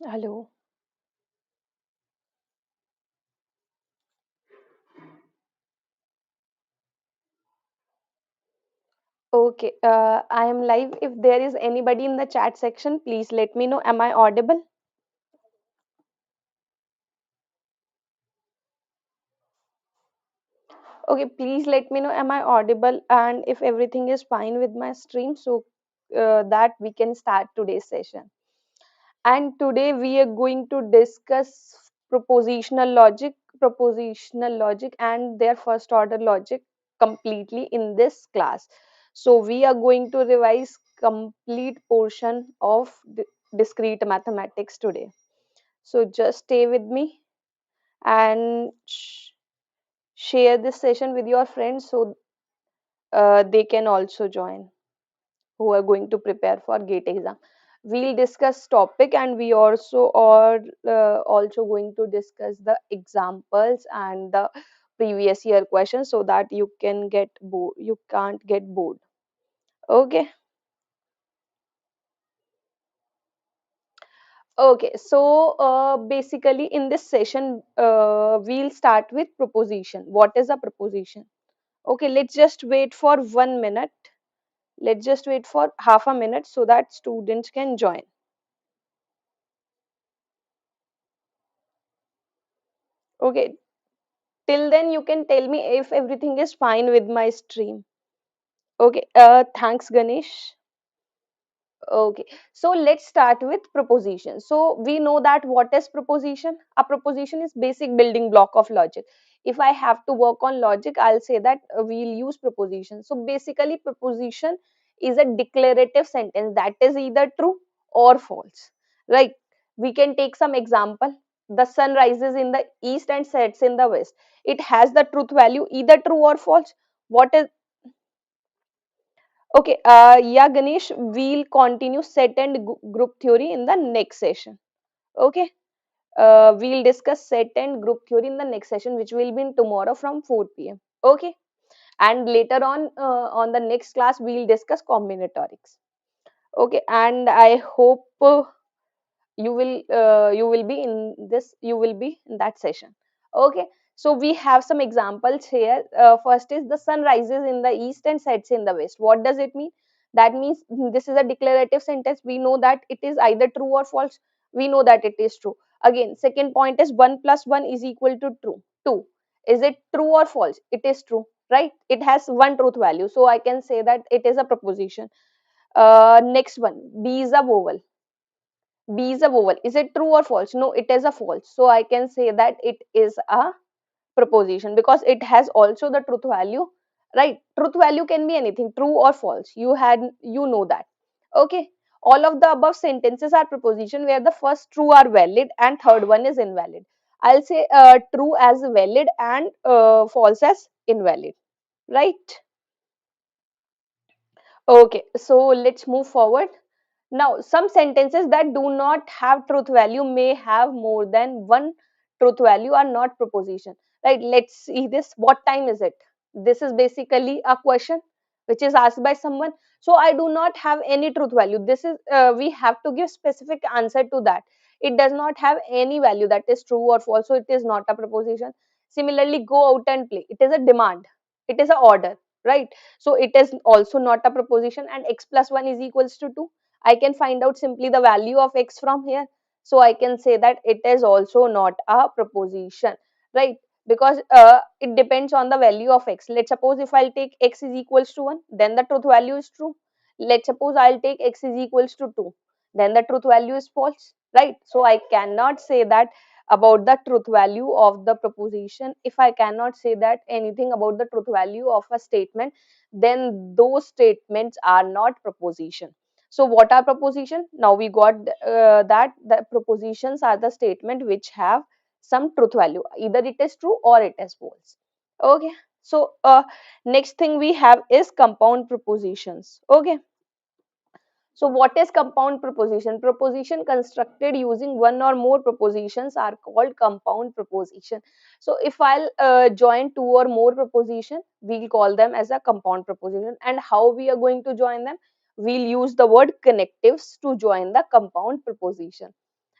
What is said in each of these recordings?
Hello. Okay, I am live. If there is anybody in the chat section, please let me know. Am I audible? Okay, please let me know. Am I audible? And if everything is fine with my stream, so that we can start today's session. And today we are going to discuss propositional logic, and their first order logic completely in this class. So we are going to revise complete portion of discrete mathematics today. So just stay with me and share this session with your friends so they can also join who are going to prepare for gate exam. We'll discuss topic, and we also are also going to discuss the examples and the previous year questions so that you can't get bored. Okay. Okay, so basically in this session we'll start with proposition. What is a proposition? Okay, let's just wait for 1 minute. Let's just wait for half a minute so that students can join. Okay, till then you can tell me if everything is fine with my stream. Okay, thanks Ganesh. Okay, so let's start with proposition. So we know that what is proposition? A proposition is basic building block of logic. If I have to work on logic, I'll say that we'll use proposition. So basically proposition is a declarative sentence that is either true or false, right? We can take some example. The sun rises in the east and sets in the west. It has the truth value either true or false. What is Okay, yeah, Ganesh, we'll continue set and group theory in the next session. Okay, we'll discuss set and group theory in the next session, which will be in tomorrow from 4 p.m. Okay, and later on the next class, we'll discuss combinatorics. Okay, and I hope you will be in that session. Okay, so we have some examples here. First is the sun rises in the east and sets in the west. What does it mean? That means this is a declarative sentence. We know that it is either true or false. We know that it is true. Again, second point is 1 plus 1 is equal to true 2. Is it true or false? It is true, right? It has one truth value, so I can say that it is a proposition. Next one, b is a vowel. B is a vowel. Is it true or false? No, it is a false. So I can say that it is a proposition because it has also the truth value, right? Truth value can be anything, true or false. You know that. Okay. All of the above sentences are proposition where the first true are valid and third one is invalid. I'll say true as valid and false as invalid, right? Okay. So let's move forward. Now, some sentences that do not have truth value may have more than one truth value are not proposition. Right? Let's see this. What time is it? This is basically a question which is asked by someone. So I do not have any truth value. This is we have to give specific answer to that. It does not have any value that is true or false. So it is not a proposition. Similarly, go out and play. It is a demand. It is an order. Right? So it is also not a proposition. And x plus 1 is equals to 2. I can find out simply the value of x from here. So I can say that it is also not a proposition, right? Because it depends on the value of x. Let's suppose if I'll take x is equals to 1, then the truth value is true. Let's suppose I'll take x is equals to 2, then the truth value is false, right? So I cannot say that about the truth value of the proposition. If I cannot say that anything about the truth value of a statement, then those statements are not proposition. So what are proposition? Now we got that the propositions are the statement which have some truth value. Either it is true or it is false. Okay. So next thing we have is compound propositions. Okay. So what is compound proposition? Proposition constructed using one or more propositions are called compound proposition. So if I'll join two or more proposition, we'll call them as a compound proposition. And how we are going to join them? We'll use the word connectives to join the compound proposition.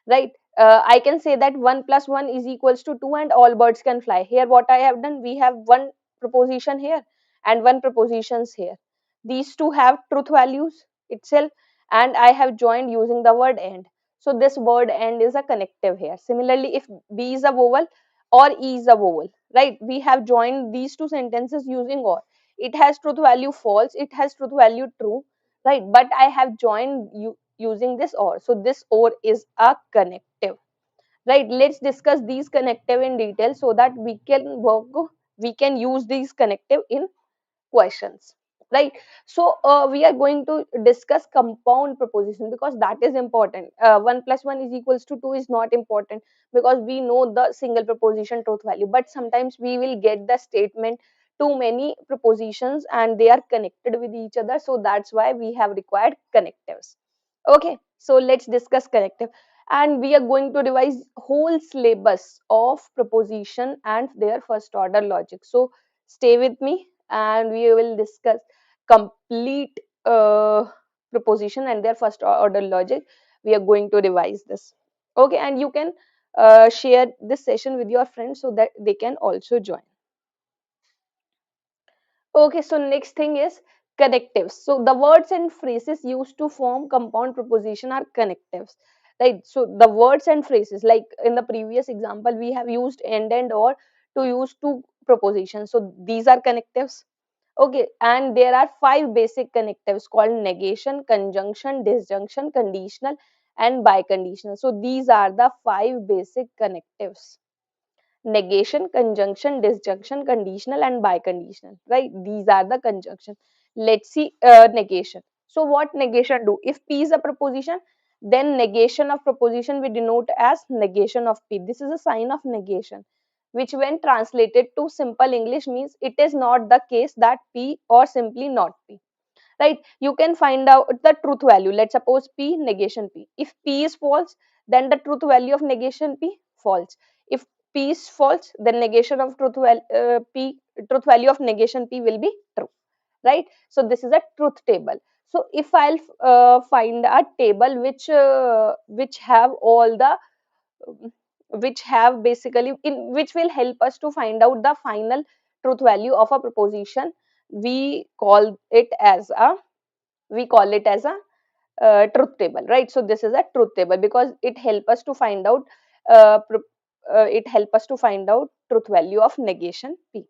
right? I can say that 1 plus 1 is equals to 2 and all birds can fly. Here what I have done, we have one proposition here and one propositions here. These two have truth values itself, and I have joined using the word and. So this word and is a connective here. Similarly, if B is a vowel or E is a vowel, right? We have joined these two sentences using or. It has truth value false, it has truth value true, right? But I have joined you using this or. So this or is a connective, right? Let's discuss these connective in detail so that we can use these connective in questions, right? So we are going to discuss compound proposition because that is important. 1 plus 1 is equals to 2 is not important because we know the single proposition truth value, but sometimes we will get the statement too many propositions and they are connected with each other, so that's why we have required connectives. Okay, so let's discuss connective, and we are going to revise whole syllabus of proposition and their first order logic. So stay with me and we will discuss complete proposition and their first order logic. We are going to revise this. Okay, and you can share this session with your friends so that they can also join. Okay, so next thing is connectives. So the words and phrases used to form compound proposition are connectives, right? So the words and phrases, like in the previous example, we have used and or to use two propositions. So these are connectives. Okay, and there are five basic connectives called negation, conjunction, disjunction, conditional, and biconditional. So these are the five basic connectives: negation, conjunction, disjunction, conditional, and biconditional, right? These are the conjunction. Let's see negation. So what negation do? If P is a proposition, then negation of proposition we denote as negation of P. This is a sign of negation, which when translated to simple English means it is not the case that P or simply not P, right? You can find out the truth value. Let's suppose P negation P. If P is false, then the truth value of negation P false. If P is false, then negation of truth value of negation P will be true, right? So this is a truth table. So if I'll find a table which have all the which have basically in which will help us to find out the final truth value of a proposition, we call it as a truth table, right? So this is a truth table because it help us to find out truth value of negation P,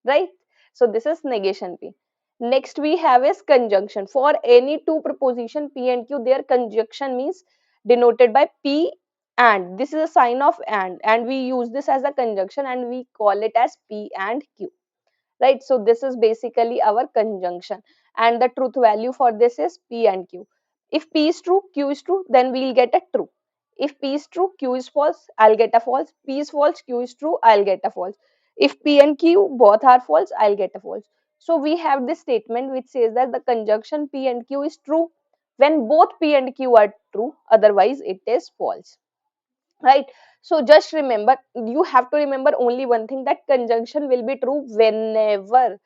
right? So this is negation P. Next we have is conjunction. For any two proposition P and Q, their conjunction means denoted by P and. This is a sign of and we use this as a conjunction and we call it as P and Q, right? So this is basically our conjunction, and the truth value for this is P and Q. If P is true, Q is true, then we'll get a true. If P is true, Q is false, I'll get a false. P is false, Q is true, I'll get a false. If P and Q both are false, I'll get a false. So we have this statement which says that the conjunction P and Q is true when both P and Q are true, otherwise it is false, right? So just remember, you have to remember only one thing, that conjunction will be true whenever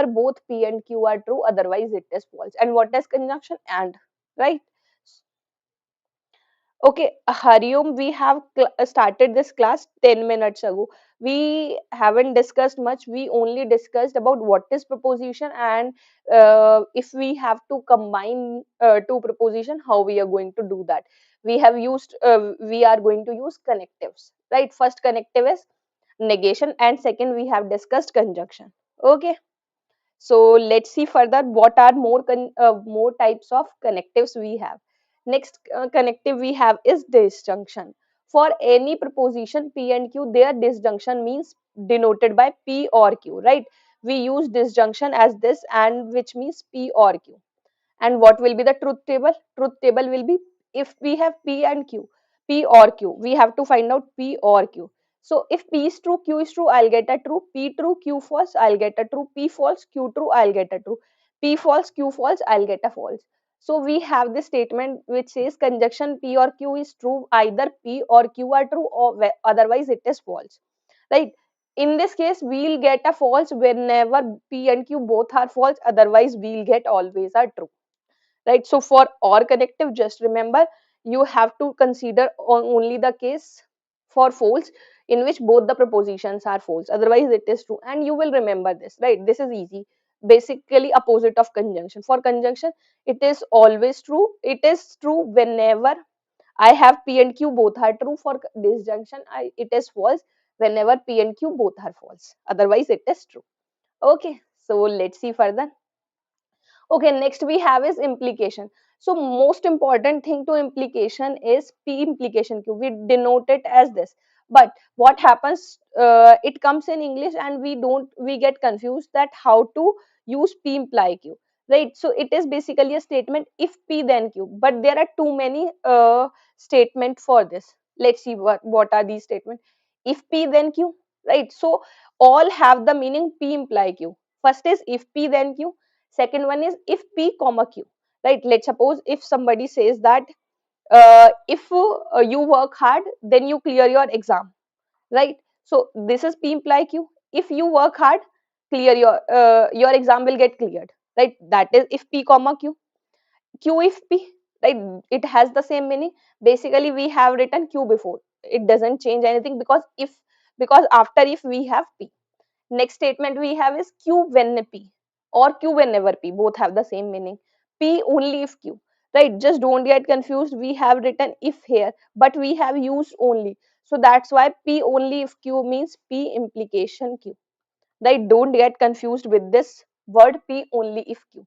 both P and Q are true, otherwise it is false. And what is conjunction? And, right? Okay, Hariom, we have started this class 10 minutes ago. We haven't discussed much. We only discussed about what is proposition and if we have to combine two proposition, how we are going to do that. We are going to use connectives, right? First connective is negation and second we have discussed conjunction. Okay. So let's see further what are more types of connectives we have. Next connective we have is disjunction. For any proposition P and Q, their disjunction means denoted by P or Q, right? We use disjunction as this and which means P or Q. And what will be the truth table? Truth table will be, if we have P and Q, P or Q, we have to find out P or Q. So if P is true, Q is true, I'll get a true. P true, Q false, I'll get a true. P false, Q true, I'll get a true. P false, Q false, I'll get a false. So we have this statement which says conjunction P or Q is true, either P or Q are true or otherwise it is false, right? In this case, we'll get a false whenever P and Q both are false, otherwise we'll get always a true, right? So for or connective, just remember, you have to consider only the case for false in which both the propositions are false, otherwise it is true. And you will remember this, right? This is easy. Basically opposite of conjunction. For conjunction, it is always true. It is true whenever I have P and Q both are true. For disjunction, it is false whenever P and Q both are false, otherwise it is true. Okay, so let's see further. Okay, next we have is implication. So most important thing to implication is P implication Q. We denote it as this. But what happens? It comes in English, and we get confused that how to use P imply Q, right? So it is basically a statement if P then Q. But there are too many statement for this. Let's see what are these statements. If P then Q, right? So all have the meaning P imply Q. First is if P then Q. Second one is if P comma Q, right? Let's suppose if somebody says that if you work hard, then you clear your exam, right? So this is P imply Q. If you work hard, clear your exam will get cleared, right? That is if P comma Q. Q if P, right? It has the same meaning. Basically, we have written Q before. It doesn't change anything because after if we have P. Next statement we have is Q when P or Q whenever P. Both have the same meaning. P only if Q. Right? Just don't get confused. We have written if here, but we have used only. So that's why P only if Q means P implication Q. Right? Don't get confused with this word P only if Q.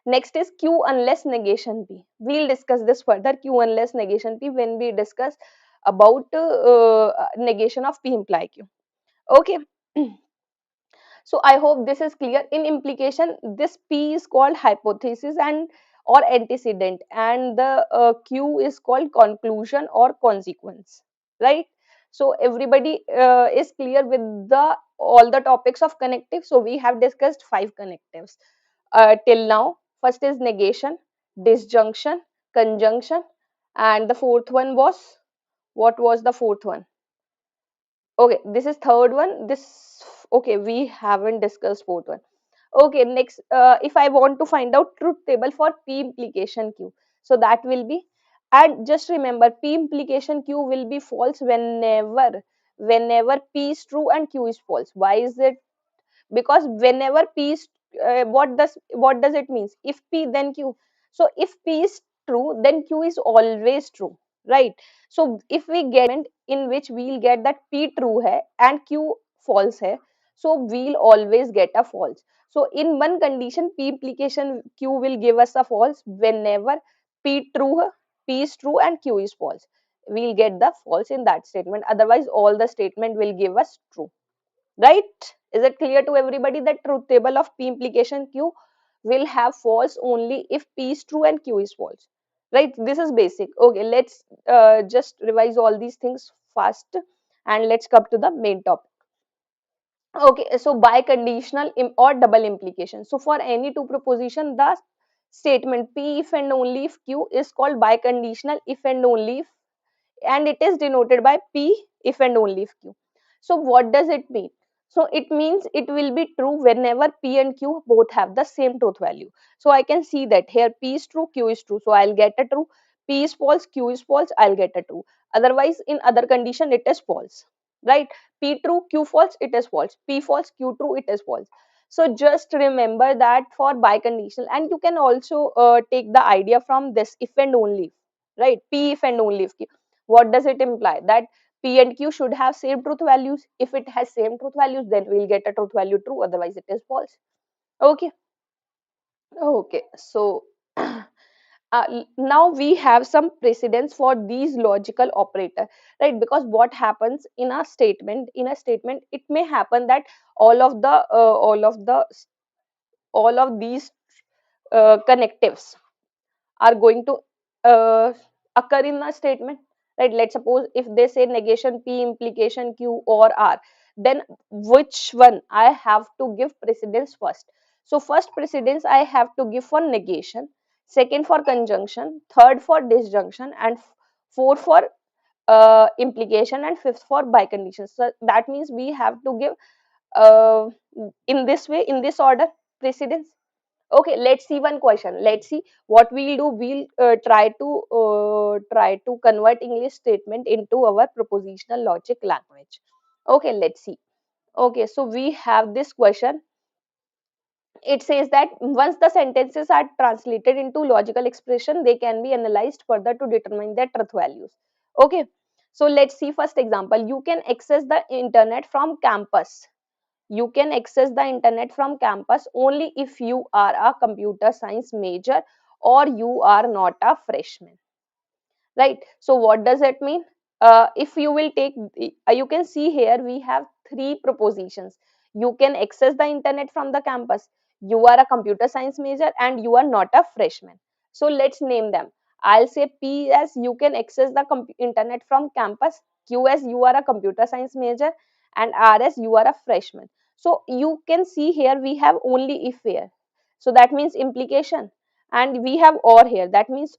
Next is Q unless negation P. We'll discuss this further, Q unless negation P, when we discuss about negation of P imply Q. Okay. So I hope this is clear. In implication, this P is called hypothesis and or antecedent, and the Q is called conclusion or consequence, right? So everybody is clear with the all the topics of connective. So we have discussed 5 connectives till now. First is negation, disjunction, conjunction, and the fourth one was, what was the fourth one? Okay, this is third one. This, okay, we haven't discussed fourth one. Okay, next, if I want to find out truth table for P implication Q, so that will be, and just remember P implication Q will be false whenever P is true and Q is false. Why is it? Because whenever P is what does it means? If P then Q. So if P is true, then Q is always true, right? So if we get in which we'll get that P true hai and Q false hai, so we'll always get a false. So in one condition, P implication Q will give us a false whenever P true hai, P is true and Q is false. We'll get the false in that statement. Otherwise, all the statement will give us true, right? Is it clear to everybody that truth table of P implication Q will have false only if P is true and Q is false, right? This is basic. Okay, let's just revise all these things fast, and let's come to the main topic. Okay, so biconditional or double implication. So for any two proposition, the statement P if and only if Q is called biconditional if and only if, and it is denoted by P if and only if Q. So what does it mean? So it means it will be true whenever P and Q both have the same truth value. So I can see that here P is true, Q is true. So I'll get a true. P is false, Q is false, I'll get a true. Otherwise, in other condition, it is false, right? P true, Q false, it is false. P false, Q true, it is false. So just remember that for biconditional, and you can also take the idea from this if and only if, right? P if and only if Q. What does it imply? That P and Q should have same truth values. If it has same truth values, then we'll get a truth value true. Otherwise, it is false. Okay. Okay. So now we have some precedents for these logical operator, right? Because what happens in a statement? In a statement, it may happen that all of the all of these connectives are going to uh, occur in a statement, right? Let's suppose if they say negation P implication Q or R, then which one I have to give precedence first? So first precedence I have to give for negation, second for conjunction, third for disjunction, and fourth for implication, and fifth for bicondition. So that means we have to give uh, in this way, in this order, precedence. Okay, let's see one question. Let's see what we'll do. We'll try to convert English statement into our propositional logic language. Okay, let's see. Okay, so we have this question. It says that once the sentences are translated into logical expression, they can be analyzed further to determine their truth values. Okay, so let's see first example. You can access the internet from campus. You can access the internet from campus only if you are a computer science major or you are not a freshman, right? So what does it mean? If you will take, you can see here we have three propositions. You can access the internet from the campus, you are a computer science major, and you are not a freshman. So let's name them. I'll say P as you can access the internet from campus, Q as you are a computer science major, and R as you are a freshman. So you can see here we have only if here, so that means implication, and we have or here, that means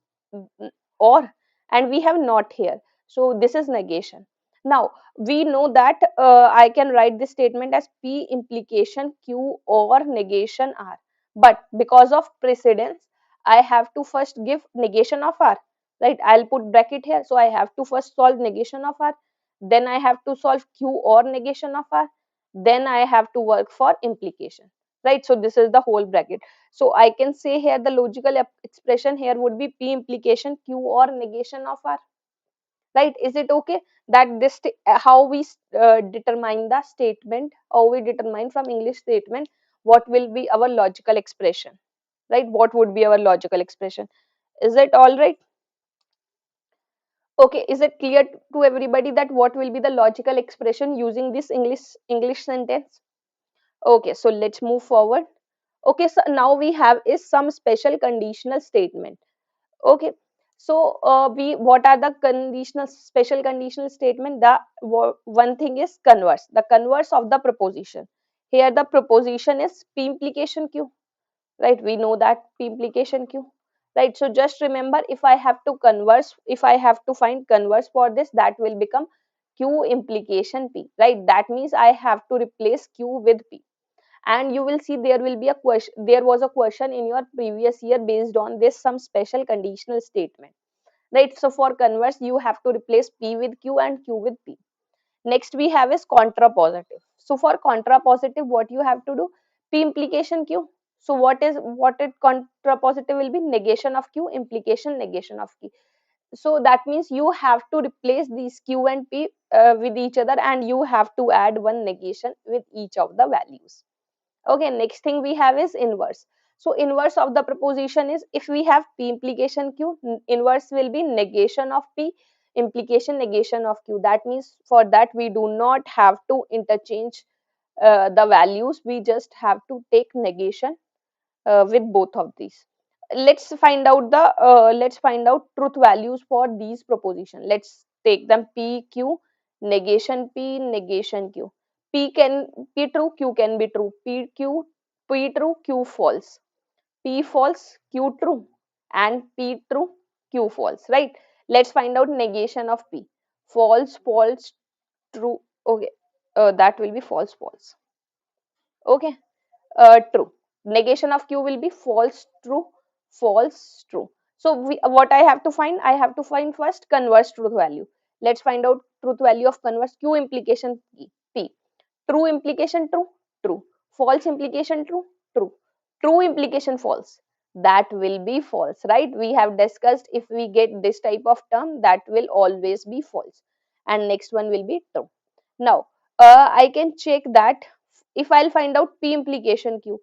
or, and we have not here, so this is negation. Now we know that I can write this statement as P implication Q or negation R, but because of precedence I have to first give negation of R, right? I'll put bracket here, so I have to first solve negation of R, then I have to solve Q or negation of R, then I have to work for implication, right? So this is the whole bracket. So I can say here the logical expression here would be P implication Q or negation of R, right? Is it okay that this how we determine the statement, how we determine from English statement what will be our logical expression, right? What would be our logical expression? Is it all right? Okay, is it clear to everybody that what will be the logical expression using this English sentence? Okay, so let's move forward. Okay, so now we have is some special conditional statement. Okay, so we what are the conditional special conditional statement? The one thing is converse, the converse of the proposition. Here the proposition is P implication Q, right? We know that P implication Q, right? So just remember, if I have to converse, if I have to find converse for this, that will become Q implication P, right? That means I have to replace Q with P. And you will see there will be a question, there was a question in your previous year based on this some special conditional statement, right? So for converse you have to replace P with Q and Q with P. Next we have is contrapositive. So for contrapositive what you have to do? P implication Q. So what it contrapositive will be? Negation of Q, implication, negation of Q. So that means you have to replace these Q and P with each other, and you have to add one negation with each of the values. Okay, next thing we have is inverse. So inverse of the proposition is, if we have P implication Q, inverse will be negation of P, implication, negation of Q. That means for that we do not have to interchange the values, we just have to take negation with both of these. Let's find out truth values for these proposition. Let's take them P Q, negation P, negation Q. P can be true, Q can be true. P true, Q false. P false, Q true, and P true, Q false. Right? Let's find out negation of P. False, false, true. Okay, that will be false, false. Okay, true. Negation of Q will be false, true, false, true. So what I have to find? I have to find first converse truth value. Let's find out truth value of converse Q implication P. True implication true, true. False implication true, true. True implication false. That will be false, right? We have discussed if we get this type of term, that will always be false. And next one will be true. Now, I can check that if I'll find out P implication Q,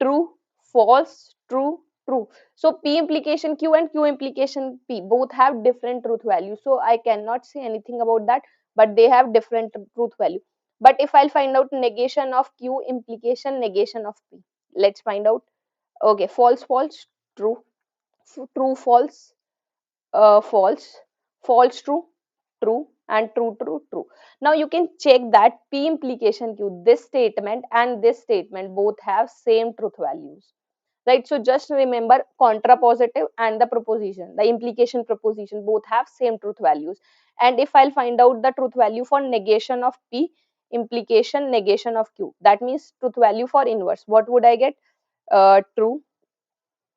true, false, true, true. So P implication Q and Q implication P both have different truth values. So I cannot say anything about that, but they have different truth value. But if I'll find out negation of Q implication, negation of P, let's find out. Okay, false, false, true, true, false, false, false, true, true, and true, true, true. Now you can check that P implication Q, this statement and this statement both have same truth values, right? So just remember contrapositive and the proposition, the implication proposition both have same truth values. And if I'll find out the truth value for negation of P, implication, negation of Q, that means truth value for inverse, what would I get? True,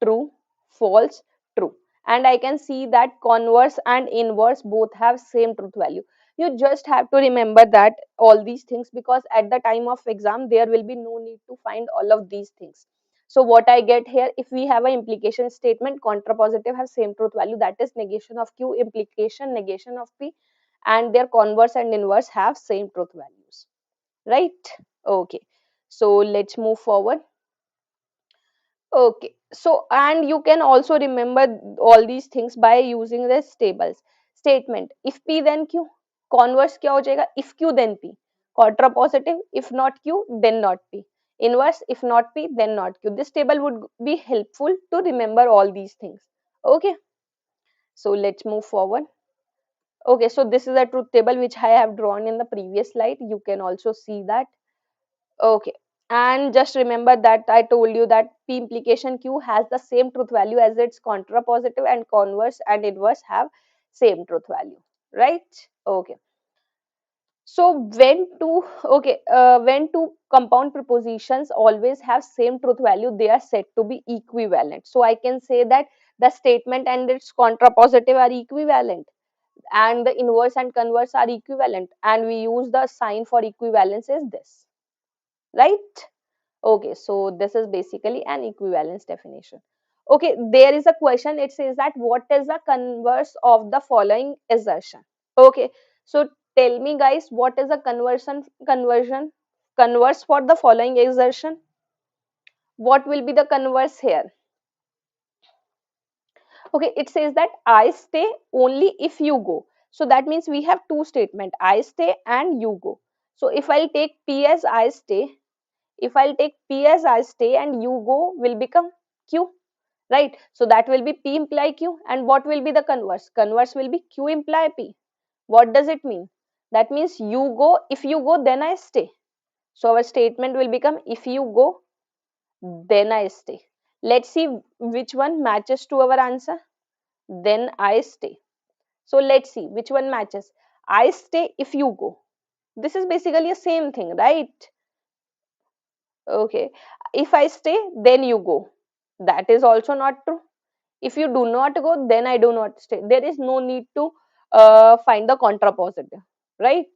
true, false, true. And I can see that converse and inverse both have same truth value. You just have to remember that all these things, because at the time of exam there will be no need to find all of these things. So what I get here, if we have an implication statement, contrapositive have same truth value, that is negation of Q, implication, negation of P, and their converse and inverse have same truth values, right? Okay, so let's move forward. Okay, so and you can also remember all these things by using this tables. Statement, if P then Q, converse क्या हो जाएगा, if Q then P, contrapositive, if not Q then not P, inverse, if not P then not Q. This table would be helpful to remember all these things. Okay, so let's move forward. Okay, so this is a truth table which I have drawn in the previous slide. You can also see that. Okay. And just remember that I told you that P implication Q has the same truth value as its contrapositive, and converse and inverse have same truth value, right? Okay. So when two compound propositions always have same truth value, they are said to be equivalent. So I can say that the statement and its contrapositive are equivalent, and the inverse and converse are equivalent, and we use the sign for equivalence is this, right? Okay, so this is basically an equivalence definition. Okay, there is a question. It says that what is the converse of the following assertion? Okay, so tell me guys, what is the converse for the following assertion? What will be the converse here? Okay, it says that I stay only if you go. So that means we have two statements, I stay and you go. So if I'll take P as I stay, if I'll take P as I stay and you go will become Q, right? So that will be P imply Q, and what will be the converse? Converse will be Q imply P. What does it mean? That means you go, if you go, then I stay. So our statement will become if you go, then I stay. Let's see which one matches to our answer. Then I stay. So let's see which one matches. I stay if you go. This is basically the same thing, right? Okay. If I stay, then you go. That is also not true. If you do not go, then I do not stay. There is no need to find the contrapositive, right?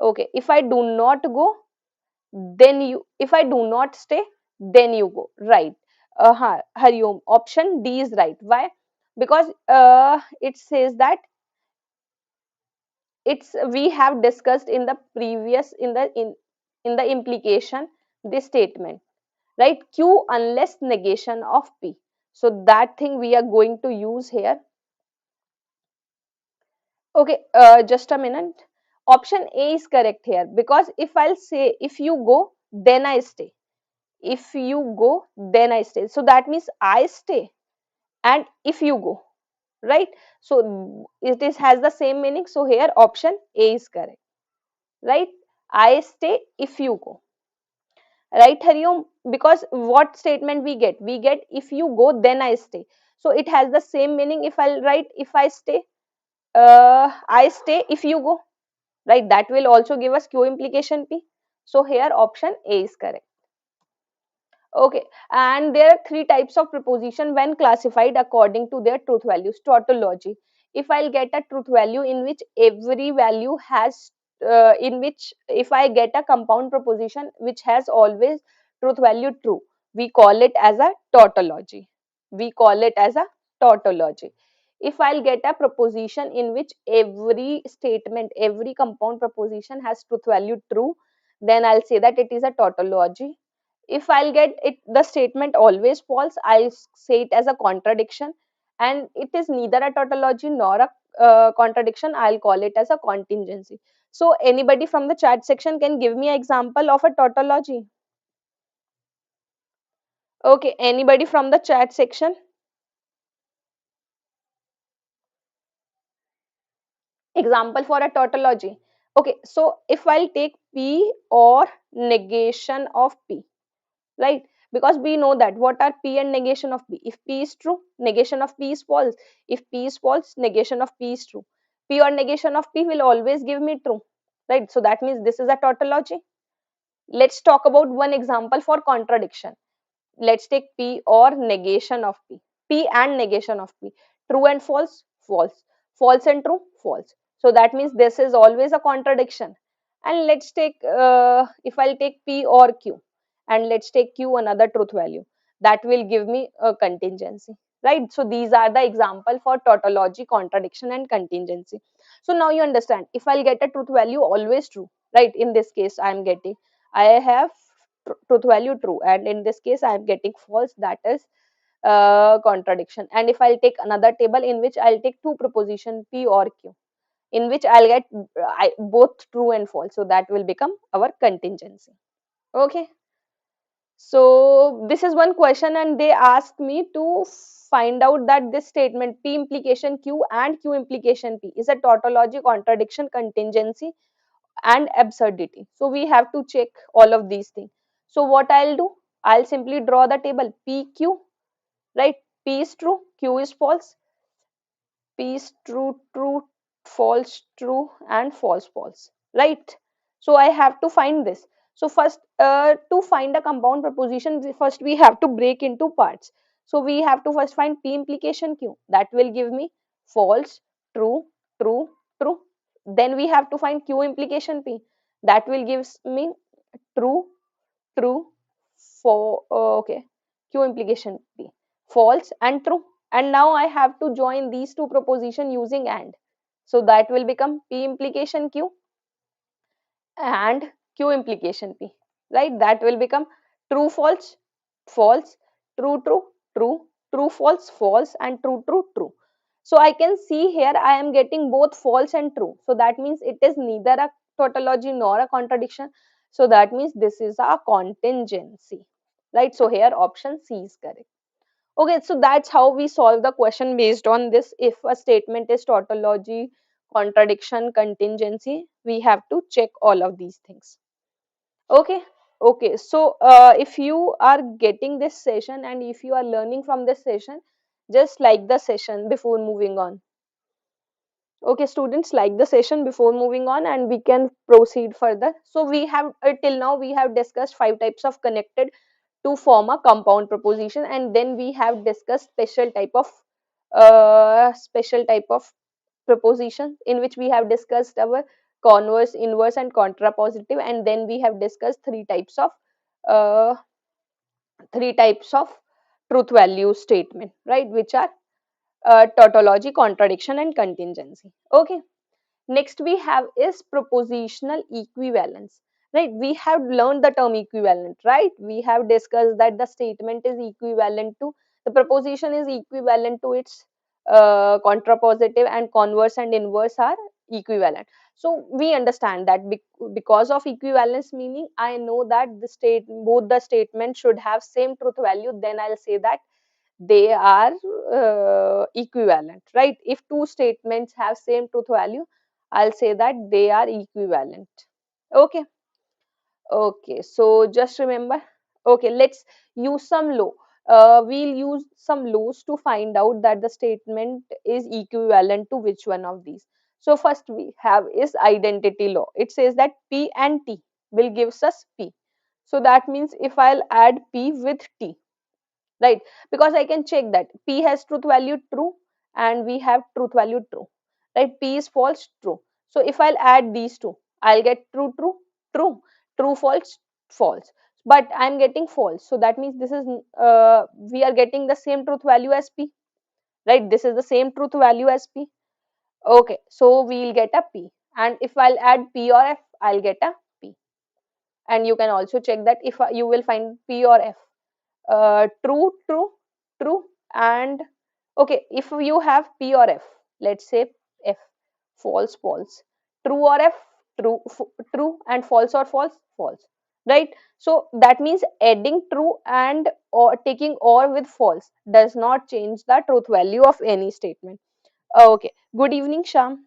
Okay. If I do not go, then you. If I do not stay, then you go. Right. Hariom. Option D is right. Why? Because it says that it's we have discussed in the previous in the implication this statement, right? Q unless negation of P. So that thing we are going to use here. Okay, just a minute. Option A is correct here, because if I'll say if you go, then I stay. If you go, then I stay. So that means I stay and if you go, right? So it is has the same meaning. So here option A is correct, right? I stay if you go. Right, Hariom? Because what statement we get? We get if you go, then I stay. So it has the same meaning. If I'll write if I stay if you go, right? That will also give us Q implication P. So here option A is correct. Okay, and there are three types of proposition when classified according to their truth values. Tautology. If I'll get a truth value in which every value has, in which if I get a compound proposition which has always truth value true, we call it as a tautology. We call it as a tautology. If I'll get a proposition in which every statement, every compound proposition has truth value true, then I'll say that it is a tautology. If I'll get it the statement always false, I'll say it as a contradiction, and it is neither a tautology nor a contradiction, I'll call it as a contingency. So anybody from the chat section can give me an example of a tautology? Okay, anybody from the chat section? Example for a tautology. Okay, so if I'll take P or negation of P, right? Because we know that what are P and negation of P. If P is true, negation of P is false. If P is false, negation of P is true. P or negation of P will always give me true, right? So that means this is a tautology. Let's talk about one example for contradiction. let's take P or negation of P. P and negation of P. True and false, false. False and true, false. So that means this is always a contradiction. And let's take, if I'll take P or Q, and let's take Q another truth value, that will give me a contingency, right? So these are the example for tautology, contradiction and contingency. So now you understand, if I'll get a truth value always true, right? In this case, I have truth value true, and in this case I am getting false, that is contradiction. And if I'll take another table in which I'll take two proposition P or Q, in which I'll get both true and false, so that will become our contingency. Okay, so this is one question, and they asked me to find out that this statement P implication Q and Q implication P is a tautology, contradiction, contingency and absurdity. So we have to check all of these things. So what I'll do, I'll simply draw the table PQ, right? P is true, Q is false, P is true, true, false, true, and false, false, right? So I have to find this. So first, to find a compound proposition, first we have to break into parts. So we have to first find P implication Q. That will give me false, true, true, true. Then we have to find Q implication P. That will give me true, true, for okay, Q implication P, false and true. And now I have to join these two proposition using and. So that will become P implication Q and Q implication P, right? That will become true, false, false, true, true, true, true, false, false, and true, true, true. So I can see here I am getting both false and true. So that means it is neither a tautology nor a contradiction. So that means this is a contingency, right? So here option C is correct. Okay, so that's how we solve the question based on this. If a statement is tautology, contradiction, contingency, we have to check all of these things. Okay, okay. So if you are getting this session and if you are learning from this session, just like the session before moving on. Okay, students, like the session before moving on, and we can proceed further. So we have till now we have discussed five types of connected to form a compound proposition, and then we have discussed special type of proposition, in which we have discussed our converse, inverse and contrapositive, and then we have discussed uh, three types of truth value statement, right, which are tautology, contradiction and contingency. Okay, next we have is propositional equivalence, right? We have learned the term equivalent, right? We have discussed that the statement is equivalent to, the proposition is equivalent to its contrapositive, and converse and inverse are equivalent. So we understand that because of equivalence, meaning I know that both the statements should have same truth value, then I'll say that they are equivalent, right? If two statements have same truth value, I'll say that they are equivalent. Okay, okay, so just remember. Okay, let's use some law. We'll use some laws to find out that the statement is equivalent to which one of these. So first we have is identity law. It says that P and T will gives us P. So that means if I'll add P with T, right, because I can check that P has truth value true and we have truth value true, right? P is false, true. So if I'll add these two, I'll get true, true, true, true, false, false, but I'm getting false. So that means this is we are getting the same truth value as P, right? This is the same truth value as P. Okay, so we'll get a P, and if I'll add P or F, I'll get a P. And you can also check that if you will find P or F, true, true, true, and okay, if you have P or F, let's say F, false, false, true or F, true, true, and false or false, false, right? So that means adding true and or taking or with false does not change the truth value of any statement. Okay, good evening, Sham.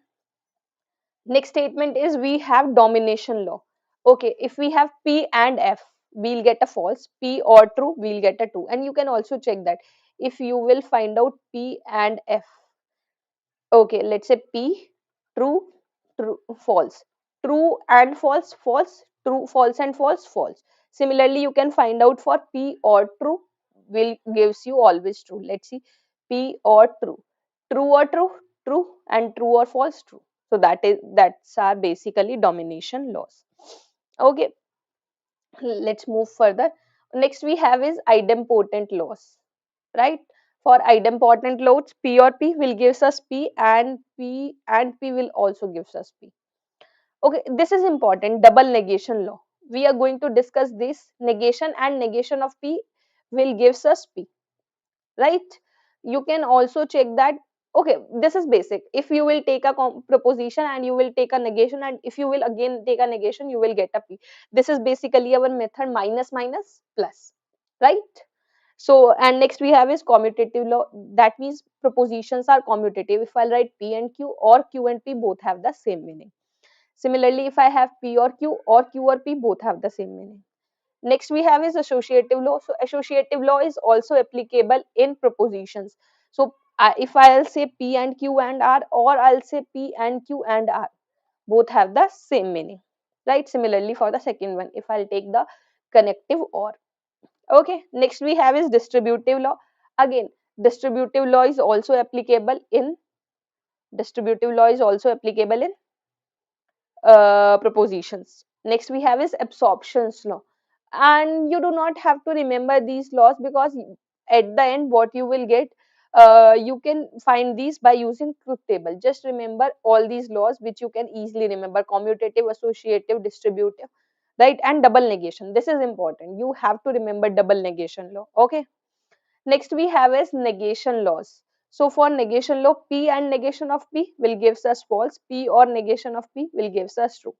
Next statement is we have domination law. Okay, if we have P and F, we'll get a false. P or true, we'll get a true. And you can also check that if you will find out P and F. Okay, let's say P, true, true, false. True and false, false, true, false and false, false. Similarly, you can find out for P or true. will gives you always true. Let's see, P or true, true or true, true, and true or false, true. So that's our basically domination laws. Okay, let's move further. Next we have is idempotent laws, right? For idempotent laws, P or P will gives us P, and P will also gives us P. Okay, this is important. Double negation law. We are going to discuss this. Negation and negation of P will gives us P, right? You can also check that. Okay, this is basic. If you will take a proposition and you will take a negation, and if you will again take a negation, you will get a P. This is basically our method minus minus plus, right? So, and next we have is commutative law. That means propositions are commutative. If I write P and Q, or Q and P both have the same meaning. Similarly, if I have P or Q, or Q or P both have the same meaning. Next we have is associative law. So associative law is also applicable in propositions. So if I'll say P and Q and R, or I'll say P and Q and R, both have the same meaning, right? Similarly for the second one, if I'll take the connective or. Okay, next we have is distributive law. Again, distributive law is also applicable in distributive law is also applicable in propositions. Next we have is absorptions law, and you do not have to remember these laws, because at the end what you will get, you can find these by using truth table. Just remember all these laws which you can easily remember: commutative, associative, distributive, right? And double negation. This is important. You have to remember double negation law. Okay, next we have is negation laws. So for negation law, P and negation of P will gives us false, P or negation of P will gives us true.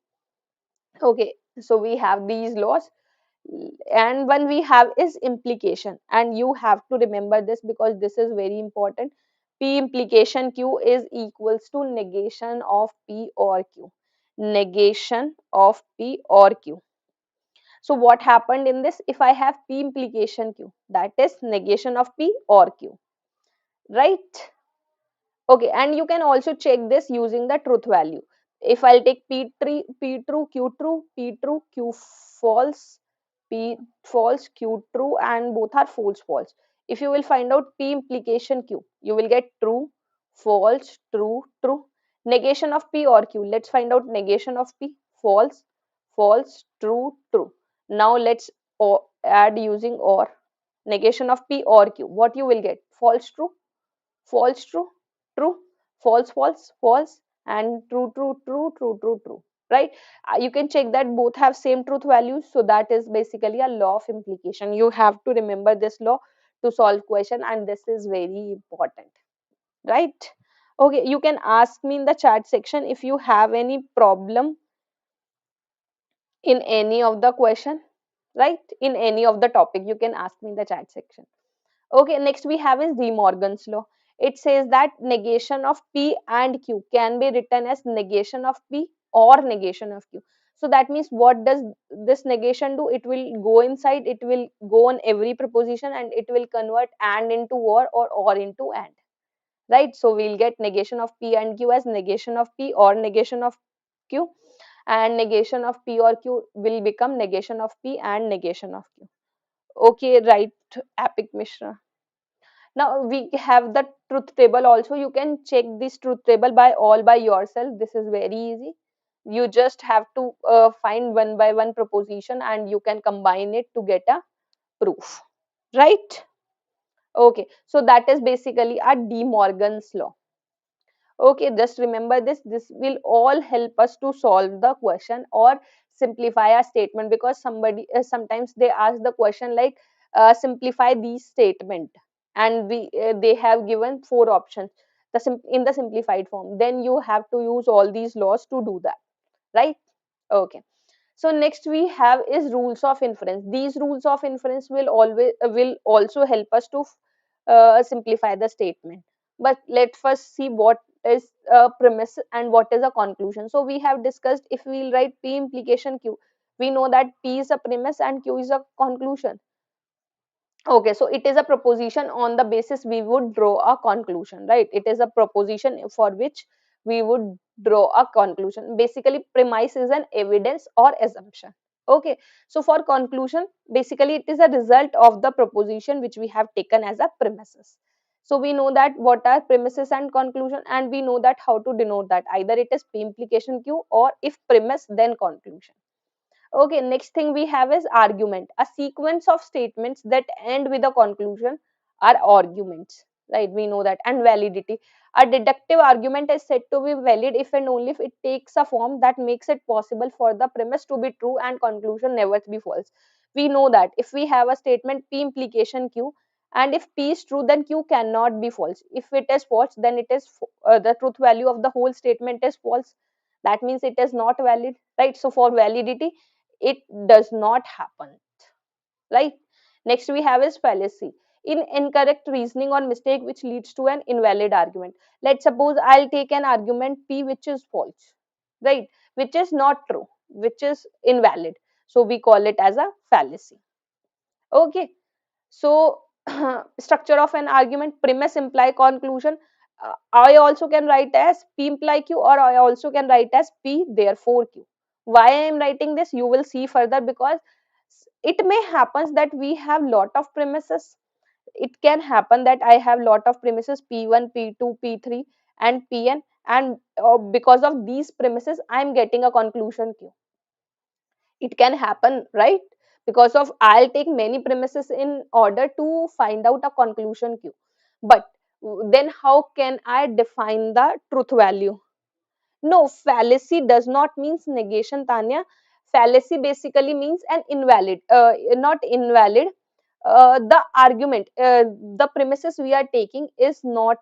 Okay, so we have these laws, and one we have is implication, and you have to remember this because this is very important. P implication Q is equals to negation of P or Q. Negation of P or Q. So what happened in this? If I have P implication Q, that is negation of P or Q, right? Okay, and you can also check this using the truth value. If I'll take P true, Q true, P true, Q false, P false, Q true, and both are false, false. If you will find out P implication Q, you will get true, false, true, true. Negation of P or Q. Let's find out negation of P, false, false, true, true. Now let's add using or. Negation of P or Q. What you will get? False, true, false, true, true, false, false, false, and true, true, true, true, true, true, right? You can check that both have same truth values, so that is basically a law of implication. You have to remember this law to solve question, and this is very important, right? Okay, you can ask me in the chat section if you have any problem in any of the question, right? In any of the topic, you can ask me in the chat section. Okay, next we have is De Morgan's law. It says that negation of P and Q can be written as negation of P or negation of Q. So that means what does this negation do? It will go inside, it will go on every proposition, and it will convert and into or into and. Right? So we'll get negation of P and Q as negation of P or negation of Q, and negation of P or Q will become negation of P and negation of Q. Okay, right, Epic Mishra. Now we have the truth table also. You can check this truth table by yourself. This is very easy. You just have to find one by one proposition, and you can combine it to get a proof, right? Okay, so that is basically a De Morgan's law. Okay, just remember this. This will all help us to solve the question or simplify a statement, because somebody sometimes they ask the question like simplify these statement, and they have given four options in the simplified form. Then you have to use all these laws to do that, right? Okay. So next we have is rules of inference. These rules of inference will also help us to simplify the statement. But let's first see what is a premise and what is a conclusion. So we have discussed, if we'll write P implication Q, we know that P is a premise and Q is a conclusion. Okay, so it is a proposition on the basis we would draw a conclusion, right? It is a proposition for which we would draw a conclusion. Basically, premise is an evidence or assumption, Okay, so for conclusion, basically it is a result of the proposition which we have taken as a premises. So we know that what are premises and conclusion, and we know that how to denote that. Either it is P implication Q, or if premise then conclusion. Okay, next thing we have is argument. A sequence of statements that end with a conclusion are arguments, right? We know that. And validity. A deductive argument is said to be valid if and only if it takes a form that makes it possible for the premise to be true and conclusion never to be false. We know that if we have a statement P implication Q, and if P is true, then Q cannot be false. If it is false, then it is the truth value of the whole statement is false. That means it is not valid, right? So for validity, it does not happen, right? Next we have is fallacy. In incorrect reasoning or mistake which leads to an invalid argument. Let's suppose I'll take an argument P which is false, right? Which is not true, which is invalid. So we call it as a fallacy. Okay. So structure of an argument: premise imply conclusion. I also can write as P imply Q, or I also can write as P therefore Q. Why I am writing this, you will see further, because it may happen that we have lot of premises. It can happen that I have lot of premises P1, P2, P3 and Pn, and because of these premises I am getting a conclusion Q. It can happen, right? Because of I'll take many premises in order to find out a conclusion Q. But then how can I define the truth value? No, fallacy does not means negation, Tanya. Fallacy basically means an invalid, not invalid. The argument, the premises we are taking is not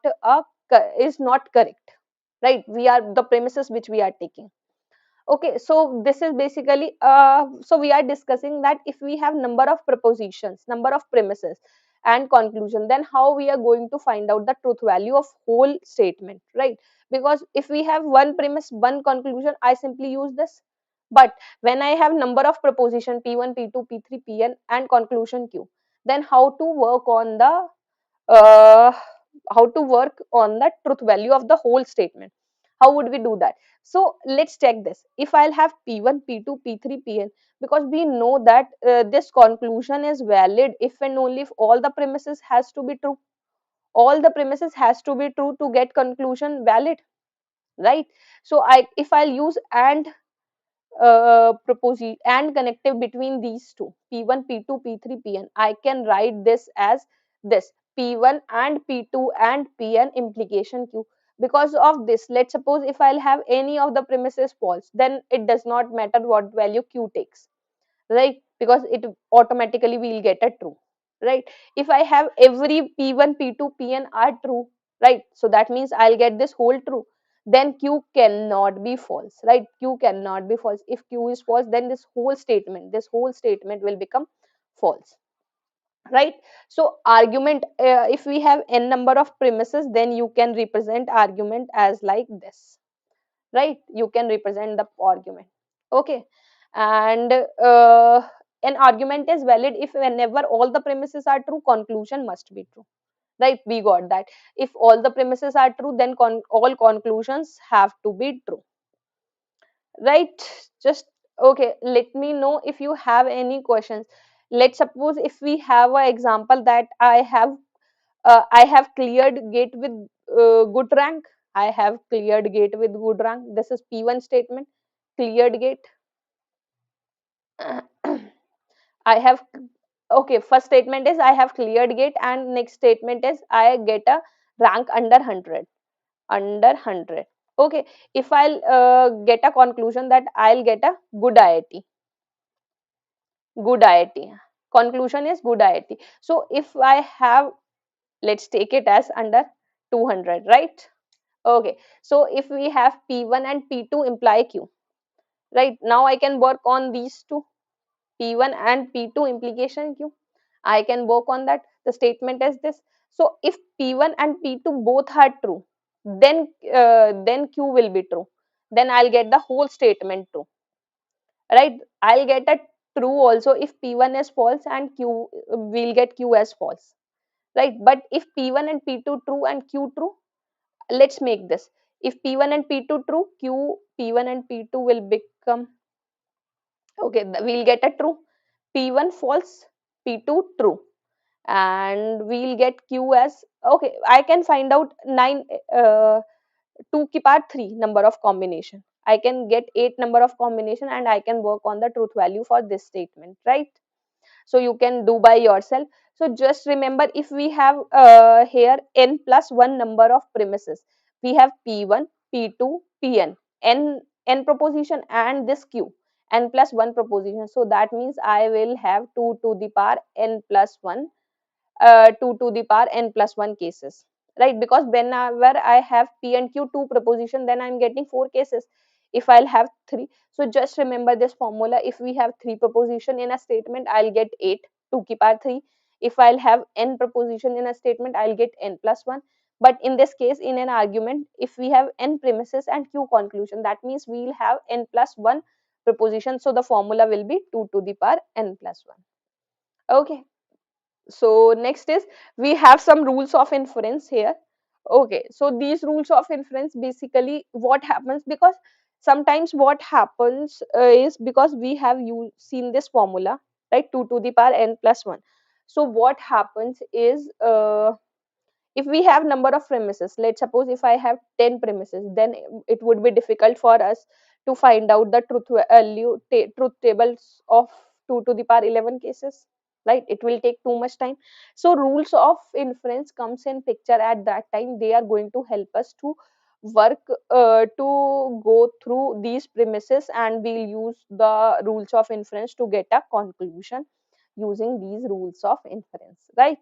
correct, right? We are the premises which we are taking. Okay, so this is basically so we are discussing that if we have number of propositions, number of premises and conclusion, then how we are going to find out the truth value of whole statement, right? Because if we have one premise, one conclusion, I simply use this. But when I have number of proposition P1, P2, P3, Pn and conclusion Q, then how to work on the uh, truth value of the whole statement? How would we do that? So let's check this. If I'll have P1, P2, P3, Pn, because we know that this conclusion is valid if and only if all the premises has to be true. All the premises has to be true to get conclusion valid, right? So I if I'll use and proposal and connective between these two, P1, P2, P3, Pn, I can write this as this: P1 and P2 and Pn implication Q. Because of this, let's suppose if I'll have any of the premises false, then it does not matter what value Q takes, right? Because it automatically will get a true, right? If I have every P1, P2, Pn are true, right? So that means I'll get this whole true. Then Q cannot be false, right? Q cannot be false. If Q is false, then this whole statement will become false, right? So argument, if we have n number of premises, then you can represent argument as like this, right? You can represent the argument. Okay. And an argument is valid if whenever all the premises are true, conclusion must be true, right? We got that. If all the premises are true, then all conclusions have to be true, right? Just okay, let me know if you have any questions. Let's suppose if we have an example that I have cleared gate with good rank. I have cleared gate with good rank. This is P1 statement. Cleared gate. I have, okay, first statement is I have cleared gate, and next statement is I get a rank under 100. Under 100. Okay, if I'll get a conclusion that I'll get a good IIT. Good IIT. Conclusion is good IIT. So if I have, let's take it as under 200, right? Okay, so if we have P1 and P2 imply Q, right? Now I can work on these two, P1 and P2 implication Q. I can work on that. The statement is this. So if P1 and P2 both are true, then Q will be true. Then I'll get the whole statement true, right? I'll get a true also if P1 is false and Q will get Q as false, right? But if P1 and P2 true and Q true, let's make this. If P1 and P2 true, Q P1 and P2 will become Okay, we'll get a true. P1 false, P2 true. And we'll get Q as, okay, I can find out 9, 2 की power 3 number of combination. I can get 8 number of combination and I can work on the truth value for this statement, right? So you can do by yourself. So just remember, if we have here n plus 1 number of premises, we have p1, p2, pn, n proposition and this q, n plus 1 proposition. So that means I will have 2 to the power n plus 1, 2 to the power n plus 1 cases, right? Because whenever I have p and q two proposition, then I'm getting 4 cases. If I'll have 3, so just remember this formula. If we have 3 proposition in a statement, I'll get 8, 2 की power 3. If I'll have n proposition in a statement, I'll get n plus 1. But in this case, in an argument, if we have n premises and q conclusion, that means we'll have n plus 1 proposition. So the formula will be 2 to the power n plus 1. Okay. So next is, we have some rules of inference here. Okay, so these rules of inference, basically what happens, because sometimes what happens is, because we have seen this formula, right, 2 to the power n plus 1. So what happens is, if we have number of premises, let's suppose if I have 10 premises, then it would be difficult for us to find out the truth value, truth tables of 2 to the power 11 cases, right? It will take too much time. So rules of inference comes in picture at that time. They are going to help us to work, to go through these premises, and we'll use the rules of inference to get a conclusion using these rules of inference, right?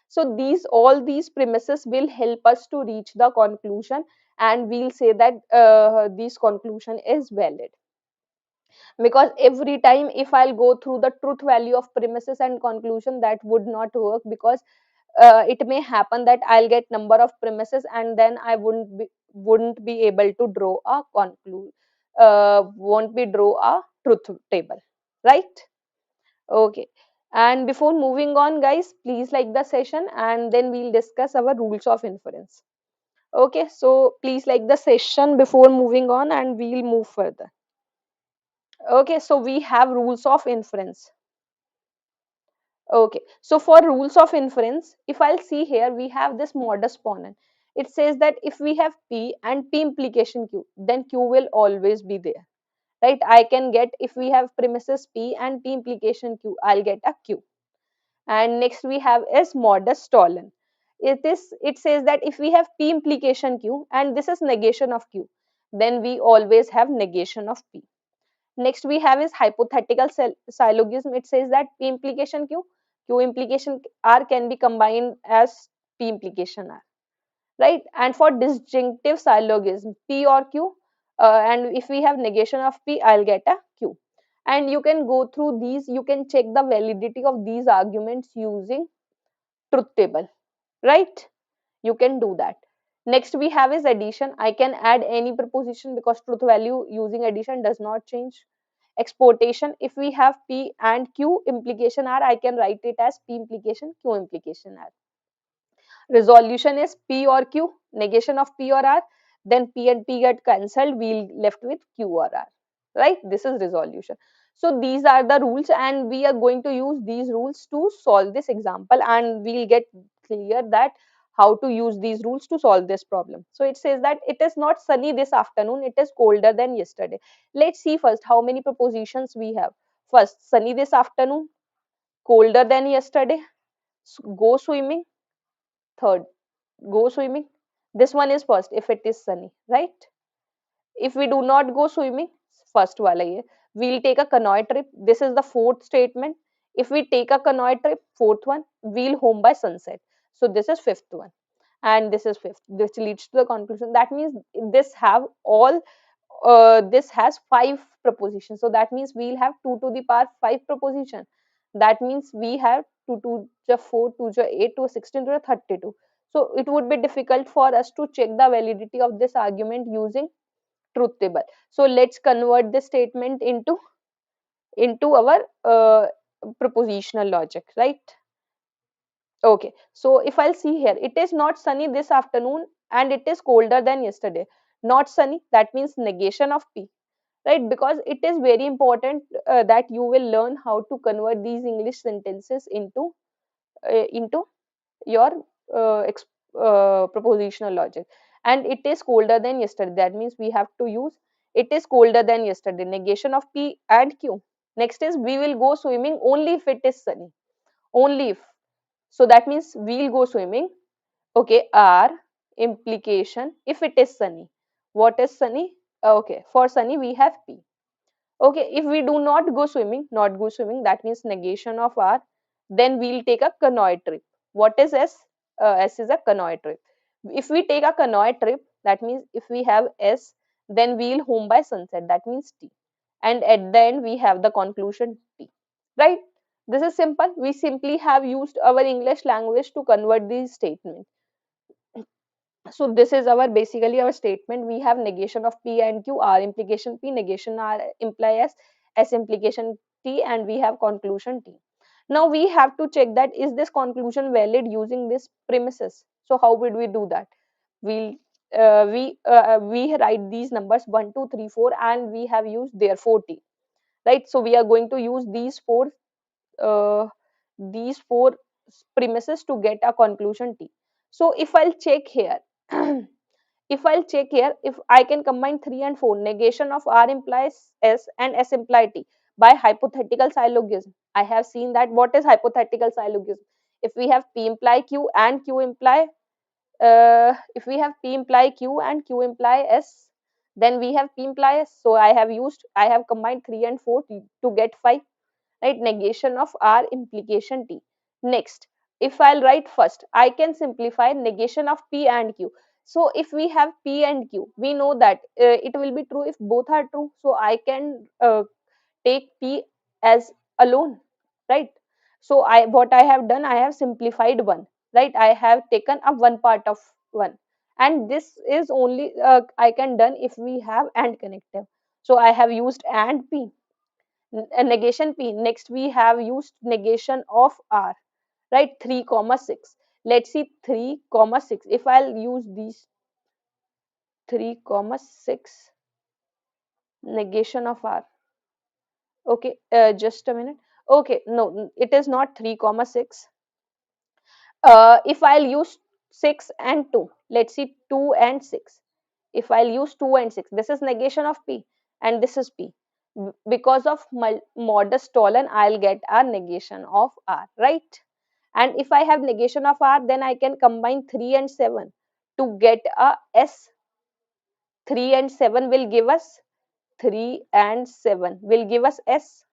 So these, all these premises will help us to reach the conclusion, and we'll say that this conclusion is valid. Because every time if I'll go through the truth value of premises and conclusion, that would not work, because it may happen that I'll get number of premises and then I wouldn't be able to draw a won't be draw a truth table, right? Okay. And before moving on, guys, please like the session and then we'll discuss our rules of inference. Okay, so please like the session before moving on and we'll move further. Okay, so we have rules of inference. Okay, so for rules of inference, if I'll see here, we have this modus ponens. It says that if we have P and P implication Q, then Q will always be there, right? I can get, if we have premises P and P implication Q, I'll get a Q. And next we have is modus tollens. It says that if we have P implication Q and this is negation of Q, then we always have negation of P. Next we have is hypothetical syllogism. It says that P implication Q, Q implication R can be combined as P implication R, right? And for disjunctive syllogism, P or Q, and if we have negation of P, I'll get a Q. And you can go through these, you can check the validity of these arguments using truth table, right? You can do that. Next we have is addition. I can add any proposition because truth value using addition does not change. Exportation, if we have P and Q implication R, I can write it as P implication Q implication R. Resolution is P or Q, negation of P or R, then P and P get cancelled, we'll left with Q or R, right? This is resolution. So these are the rules and we are going to use these rules to solve this example, and we'll get clear that how to use these rules to solve this problem. So it says that it is not sunny this afternoon, it is colder than yesterday. Let's see first how many propositions we have. First, sunny this afternoon, colder than yesterday, go swimming. Third, go swimming. This one is first if it is sunny, right? If we do not go swimming, first wala ye, we'll take a canoe trip. This is the fourth statement. If we take a canoe trip, fourth one, we'll home by sunset. So this is fifth one, and this is fifth, which leads to the conclusion. That means this have all, this has 5 propositions. So that means we'll have 2 to the power 5 proposition. That means we have 2 to the 4 to the 8 to 16 to the 32. So it would be difficult for us to check the validity of this argument using truth table. So let's convert this statement into our propositional logic, right? Okay, so if I'll see here, it is not sunny this afternoon and it is colder than yesterday. Not sunny, that means negation of P. right? Because it is very important that you will learn how to convert these English sentences into your propositional logic. And it is colder than yesterday, that means we have to use it is colder than yesterday, negation of P and Q. Next is we will go swimming only if it is sunny, only if. So that means we'll go swimming. Okay, R implication if it is sunny. What is sunny? Okay, for sunny we have P. Okay, if we do not go swimming, not go swimming, that means negation of R. Then we'll take a canoe trip. What is S? S is a canoe trip. If we take a canoe trip, that means if we have S, then we'll home by sunset. That means T. And at the end, we have the conclusion T. Right? This is simple. We simply have used our English language to convert these statements. So this is our basically our statement. We have negation of P and Q, R implication P, negation R imply S, S implication T, and we have conclusion T. Now we have to check that is this conclusion valid using this premises. So how would we do that? We'll we write these numbers 1 2 3 4 and we have used therefore T, right? So we are going to use uh, these four premises to get a conclusion T. So if I'll check here, if I can combine 3 and 4, negation of R implies S and S imply T by hypothetical syllogism. I have seen that what is hypothetical syllogism. If we have P imply Q and Q imply, if we have P imply Q and Q imply S, then we have P imply S. So I have combined 3 and 4 to get 5, right? Negation of R implication T. Next, if I'll write first, I can simplify negation of P and Q. So if we have P and Q, we know that it will be true if both are true. So I can take P as alone, right? So what I have done, I have simplified one, right? I have taken up one part of one, and this is only I can done if we have and connective. So I have used and P, negation P. Next we have used negation of R, right? 3 comma 6. Let's see 3 comma 6. If I'll use these 3 comma 6, negation of R. Okay, just a minute. Okay, no, it is not 3 comma 6. If I'll use 6 and 2, let's see 2 and 6. If I'll use 2 and 6, this is negation of P and this is P. Because of modus tollens, I'll get a negation of R, right? And if I have negation of R, then I can combine 3 and 7 to get a S. 3 and 7 will give us 3 and 7 will give us S,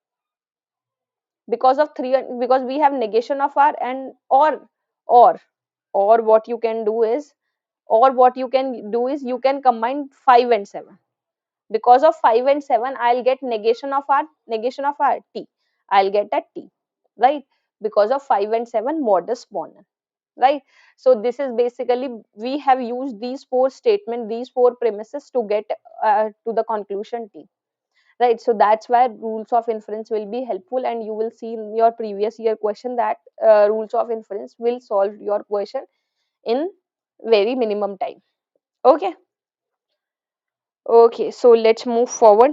because of 3, because we have negation of R. And or or what you can do is you can combine 5 and 7. Because of 5 and 7, I'll get negation of R T. I'll get a T, right? Because of 5 and 7 modus ponens, right? So this is basically we have used these four statements, these four premises to get to the conclusion T, right? So that's why rules of inference will be helpful, and you will see in your previous year question that rules of inference will solve your question in very minimum time. Okay, okay, so let's move forward.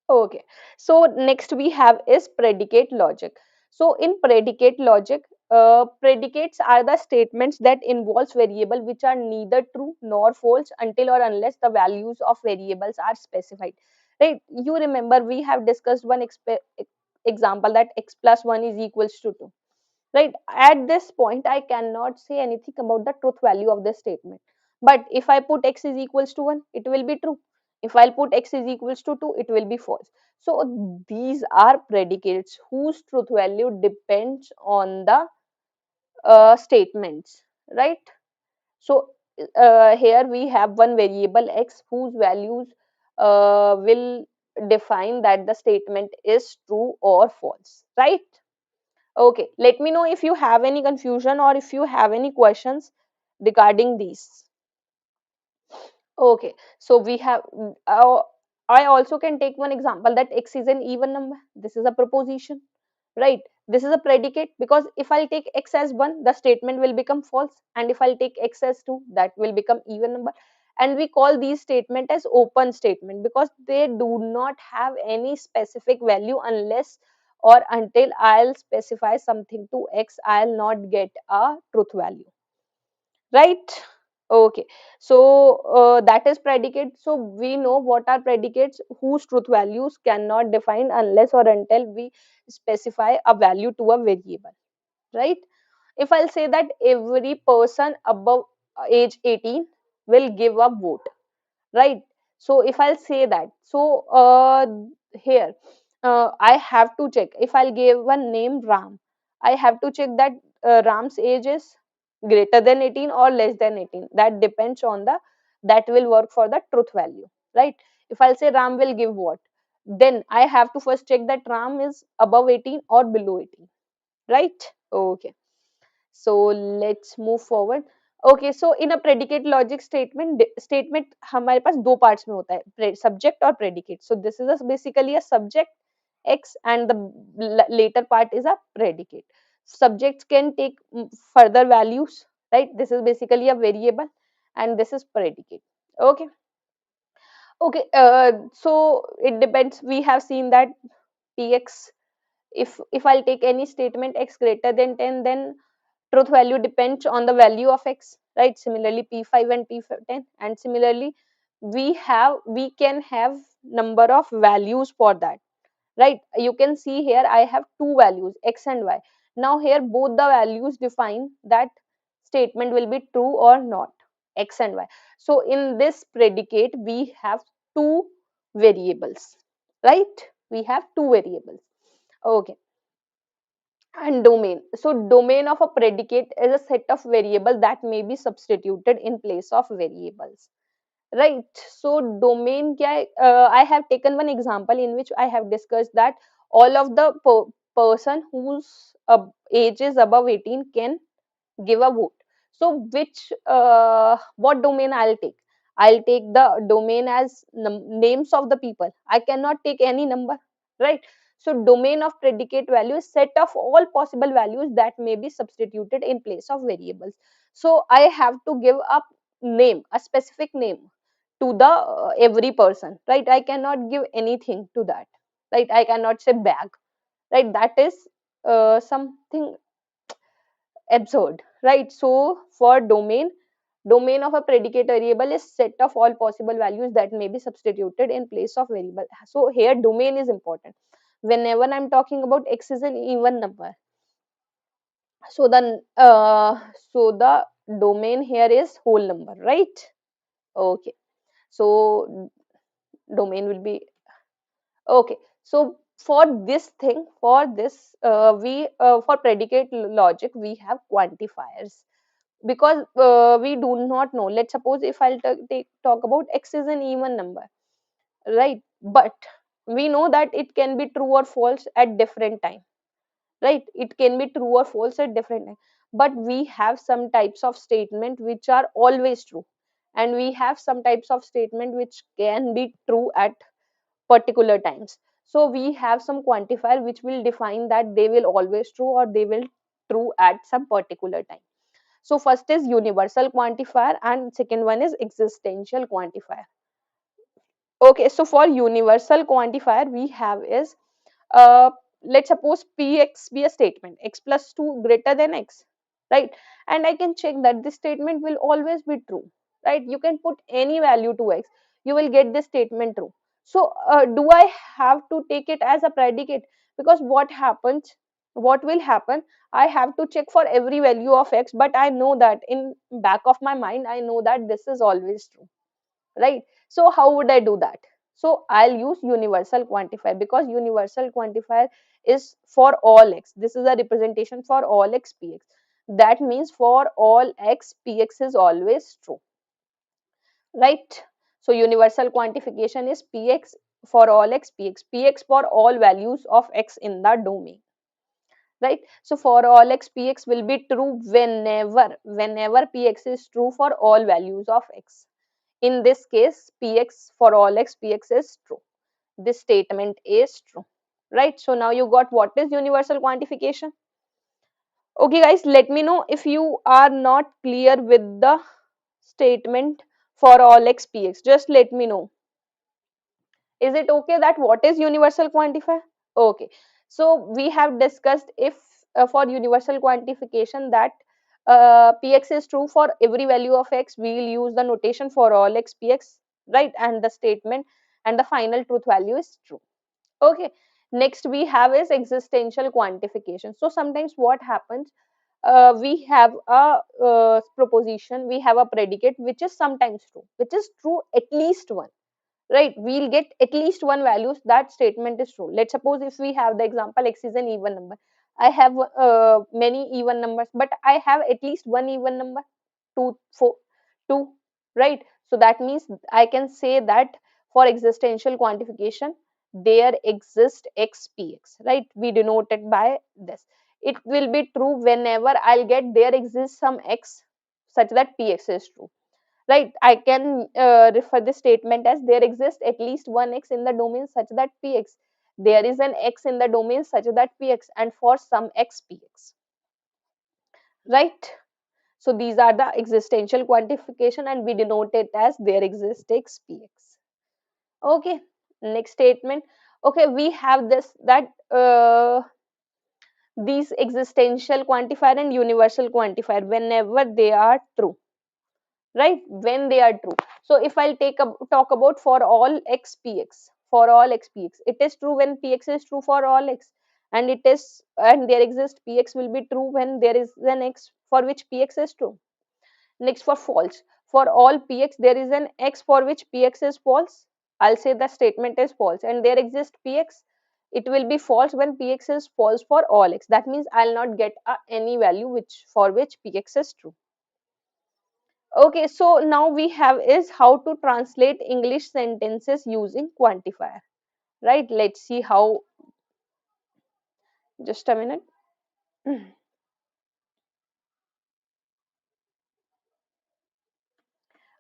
Okay, so next we have is predicate logic. So in predicate logic, predicates are the statements that involves variable which are neither true nor false until or unless the values of variables are specified. Right? You remember we have discussed one example that x plus 1 is equals to 2. Right? At this point, I cannot say anything about the truth value of this statement. But if I put x is equals to 1, it will be true. If I'll put x is equals to 2, it will be false. So these are predicates whose truth value depends on the statements, right? So here we have one variable x whose values will define that the statement is true or false, right? Okay, let me know if you have any confusion or if you have any questions regarding these. Okay, so we have, I also can take one example that x is an even number. This is a proposition, right? This is a predicate, because if I'll take x as 1, the statement will become false. And if I'll take x as 2, that will become even number. and we call these statement as open statement because they do not have any specific value unless or until I'll specify something to x, I'll not get a truth value, right? Okay, so that is predicate. So we know what are predicates, whose truth values cannot define unless or until we specify a value to a variable, right? If I'll say that every person above age 18 will give a vote, right? So if I'll say that, so here I have to check. If I'll give one name Ram, I have to check that Ram's age is greater than 18 or less than 18. That depends on the, that will work for the truth value, right? If I'll say Ram will give what, then I have to first check that Ram is above 18 or below 18, right? Okay, so let's move forward. Okay, so in a predicate logic statement, statement हमारे पास दो parts में होता है, subject और predicate. So this is basically a subject x and the later part is a predicate. Subjects can take further values, right? This is basically a variable and this is predicate. Okay, okay, so it depends. We have seen that px, if I'll take any statement x greater than 10, then truth value depends on the value of x, right? Similarly p5 and p10, and similarly we can have number of values for that, right? You can see here I have two values x and y. Now here both the values define that statement will be true or not, x and y. So in this predicate we have two variables, right? We have two variables. Okay, and domain. So domain of a predicate is a set of variables that may be substituted in place of variables, right? So domain kya hai? I have taken one example in which I have discussed that all of the person whose age is above 18 can give a vote. So which what domain I'll take? I'll take the domain as names of the people. I cannot take any number, right? So domain of predicate value is set of all possible values that may be substituted in place of variables. So I have to give a name, a specific name to the every person, right? I cannot give anything to that, right? I cannot say bag, right? That is something absurd, right? So for domain of a predicate variable is set of all possible values that may be substituted in place of variable. So here domain is important. Whenever I'm talking about x is an even number, so the domain here is whole number, right? Okay, so domain will be okay. So for this thing, for this we for predicate logic we have quantifiers, because we do not know. Let's suppose if I'll talk about x is an even number, right? But we know that it can be true or false at different time, right? It can be true or false at different time. But we have some types of statement which are always true, and we have some types of statement which can be true at particular times. So we have some quantifier which will define that they will always true or they will true at some particular time. So first is universal quantifier and second one is existential quantifier. Okay, so for universal quantifier we have is uh, let's suppose px be a statement x plus 2 greater than x, right? And I can check that this statement will always be true, right? You can put any value to x, you will get this statement true. So do I have to take it as a predicate? Because what will happen, I have to check for every value of x, but I know that in back of my mind I know that this is always true, right? So how would I do that? So I'll use universal quantifier, because universal quantifier is for all x. This is a representation for all x px. That means for all x px is always true, right? So universal quantification is px for all x px, px for all values of x in the domain, right? So for all x px will be true whenever px is true for all values of x. In this case, px for all x px is true. This statement is true, right? So now you got what is universal quantification. Okay guys, let me know if you are not clear with the statement for all x px? Just let me know. Is it okay that what is universal quantifier? Okay, so we have discussed if for universal quantification that px is true for every value of x, we will use the notation for all x px, right? And the statement and the final truth value is true. Okay, next we have is existential quantification. So sometimes what happens, we have a proposition, we have a predicate which is sometimes true, which is true at least one, right? We'll get at least one values that statement is true. Let's suppose if we have the example x is an even number, I have many even numbers, but I have at least one even number, 2 4 2, right? So that means I can say that for existential quantification there exists x px, right? We denote it by this. It will be true whenever I'll get there exists some x such that px is true, right? I can refer this statement as there exists at least one x in the domain such that px, there is an x in the domain such that px, and for some x px, right? So these are the existential quantification and we denote it as there exists x px. Okay, next statement. Okay, we have this that these existential quantifier and universal quantifier whenever they are true, right? When they are true. So if I'll talk about for all x px, for all x px, it is true when px is true for all x, and it is, and there exists px will be true when there is an x for which px is true. Next, for false, for all px there is an x for which px is false, I'll say the statement is false, and there exists px, it will be false when px is false for all x. That means I'll not get any value which for which px is true. Okay, so now we have is how to translate English sentences using quantifier, right? Let's see how, just a minute.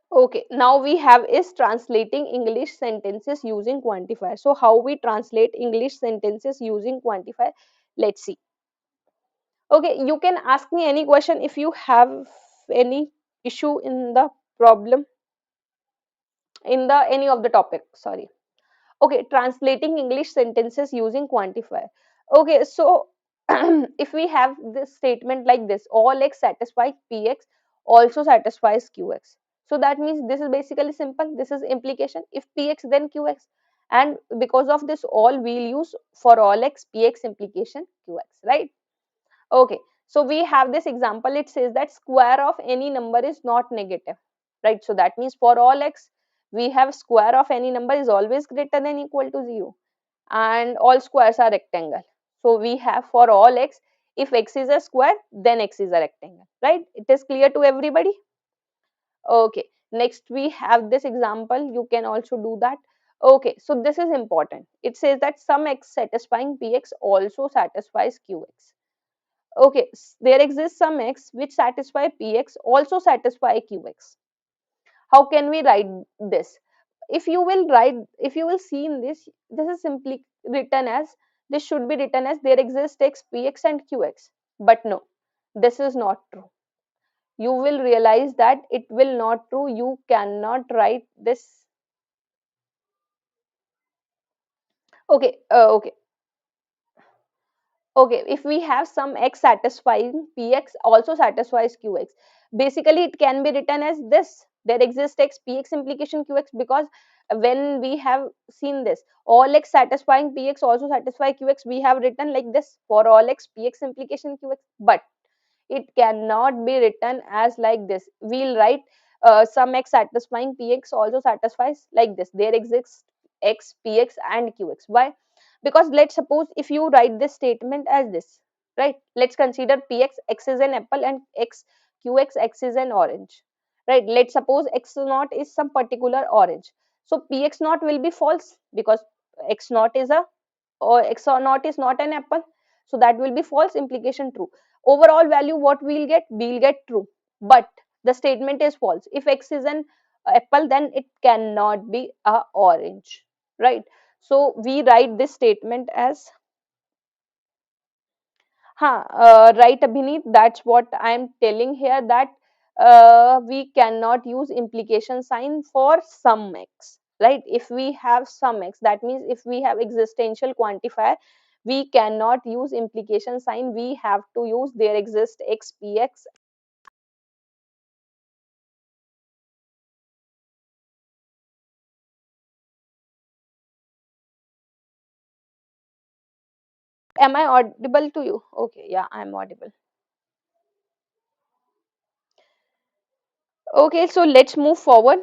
Okay, now we have is translating English sentences using quantifier. So how we translate English sentences using quantifier? Let's see. Okay, you can ask me any question if you have any issue in the problem, in the any of the topic, sorry. Okay, translating English sentences using quantifier. Okay, so if we have this statement like this, all x satisfies px also satisfies qx. So that means this is basically simple. This is implication. If px then qx, and because of this all we'll use for all x px implication qx, right? Okay, so we have this example. It says that square of any number is not negative, right? So that means for all x, we have square of any number is always greater than equal to 0, and all squares are rectangle. So we have for all x, if x is a square, then x is a rectangle, right? It is clear to everybody? Okay, next we have this example. You can also do that. Okay, so this is important. It says that some x satisfying px also satisfies qx. Okay, there exists some x which satisfy px also satisfy qx. How can we write this? If you will write, if you will see in this, this is simply written as, this should be written as there exists x px and qx. But no, this is not true. You will realize that it will not true. You cannot write this. Okay, okay. Okay, if we have some x satisfying px also satisfies qx, basically it can be written as this, there exists x px implication qx, because when we have seen this, all x satisfying px also satisfy qx, we have written like this, for all x px implication qx, but it cannot be written as like this. We'll write some x satisfying px also satisfies like this, there exists x px and qx. Why? Because let's suppose if you write this statement as this, right? Let's consider px, x is an apple, and x qx, x is an orange, right? Let's suppose x naught is some particular orange, so px naught will be false because x naught is a, or x or naught is not an apple, so that will be false, implication true. Overall value what we'll get, we'll get true, but the statement is false. If x is an apple, then it cannot be a orange, right? So we write this statement as, right, Abhineet, that's what I'm telling here, that we cannot use implication sign for some x, right? If we have some x, that means if we have existential quantifier, we cannot use implication sign, we have to use there exist x px. Am I audible to you? Okay, yeah, I'm audible. Okay, so let's move forward.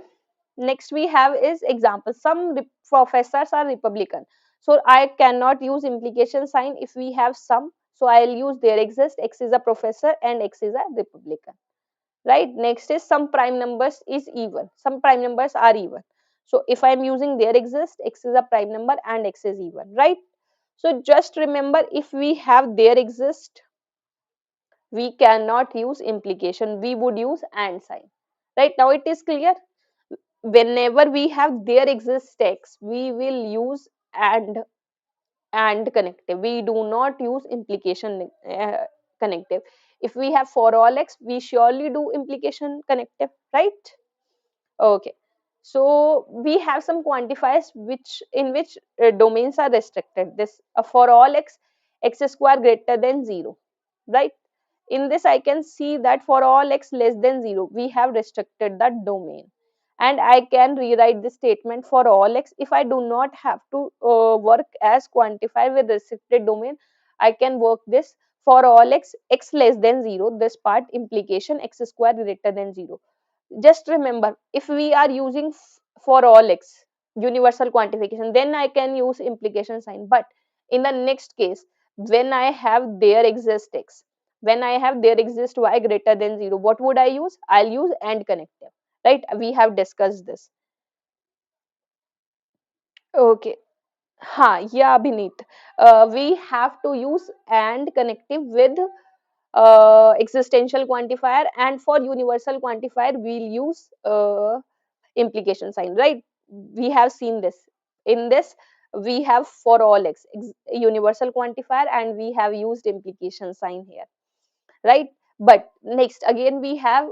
Next we have is example. Some professors are Republican. So I cannot use implication sign if we have some. So I'll use there exist, X is a professor and X is a Republican. Right? Next is some prime numbers is even. Some prime numbers are even. So if I'm using there exist, X is a prime number and X is even. Right? So just remember, if we have there exist, we cannot use implication. We would use and sign. Right? Now it is clear. Whenever we have there exists text, we will use and connective. We do not use implication connective. If we have for all x, we surely do implication connective, right? Okay, so we have some quantifiers which in which domains are restricted. This for all x, x square greater than 0, right? In this I can see that for all x less than 0, we have restricted the domain, and I can rewrite this statement for all x. If I do not have to work as quantifier with restricted domain, I can work this for all x, x less than 0, this part implication x square greater than 0. Just remember, if we are using for all x universal quantification, then I can use implication sign. But in the next case, when I have there exist x, when I have there exist y greater than 0, what would I use? I'll use and connective, right? We have discussed this. Okay. Ha, yeah, Binit. We have to use and connective with existential quantifier, and for universal quantifier we'll use implication sign, right? We have seen this. In this we have for all x universal quantifier, and we have used implication sign here, right? But next again we have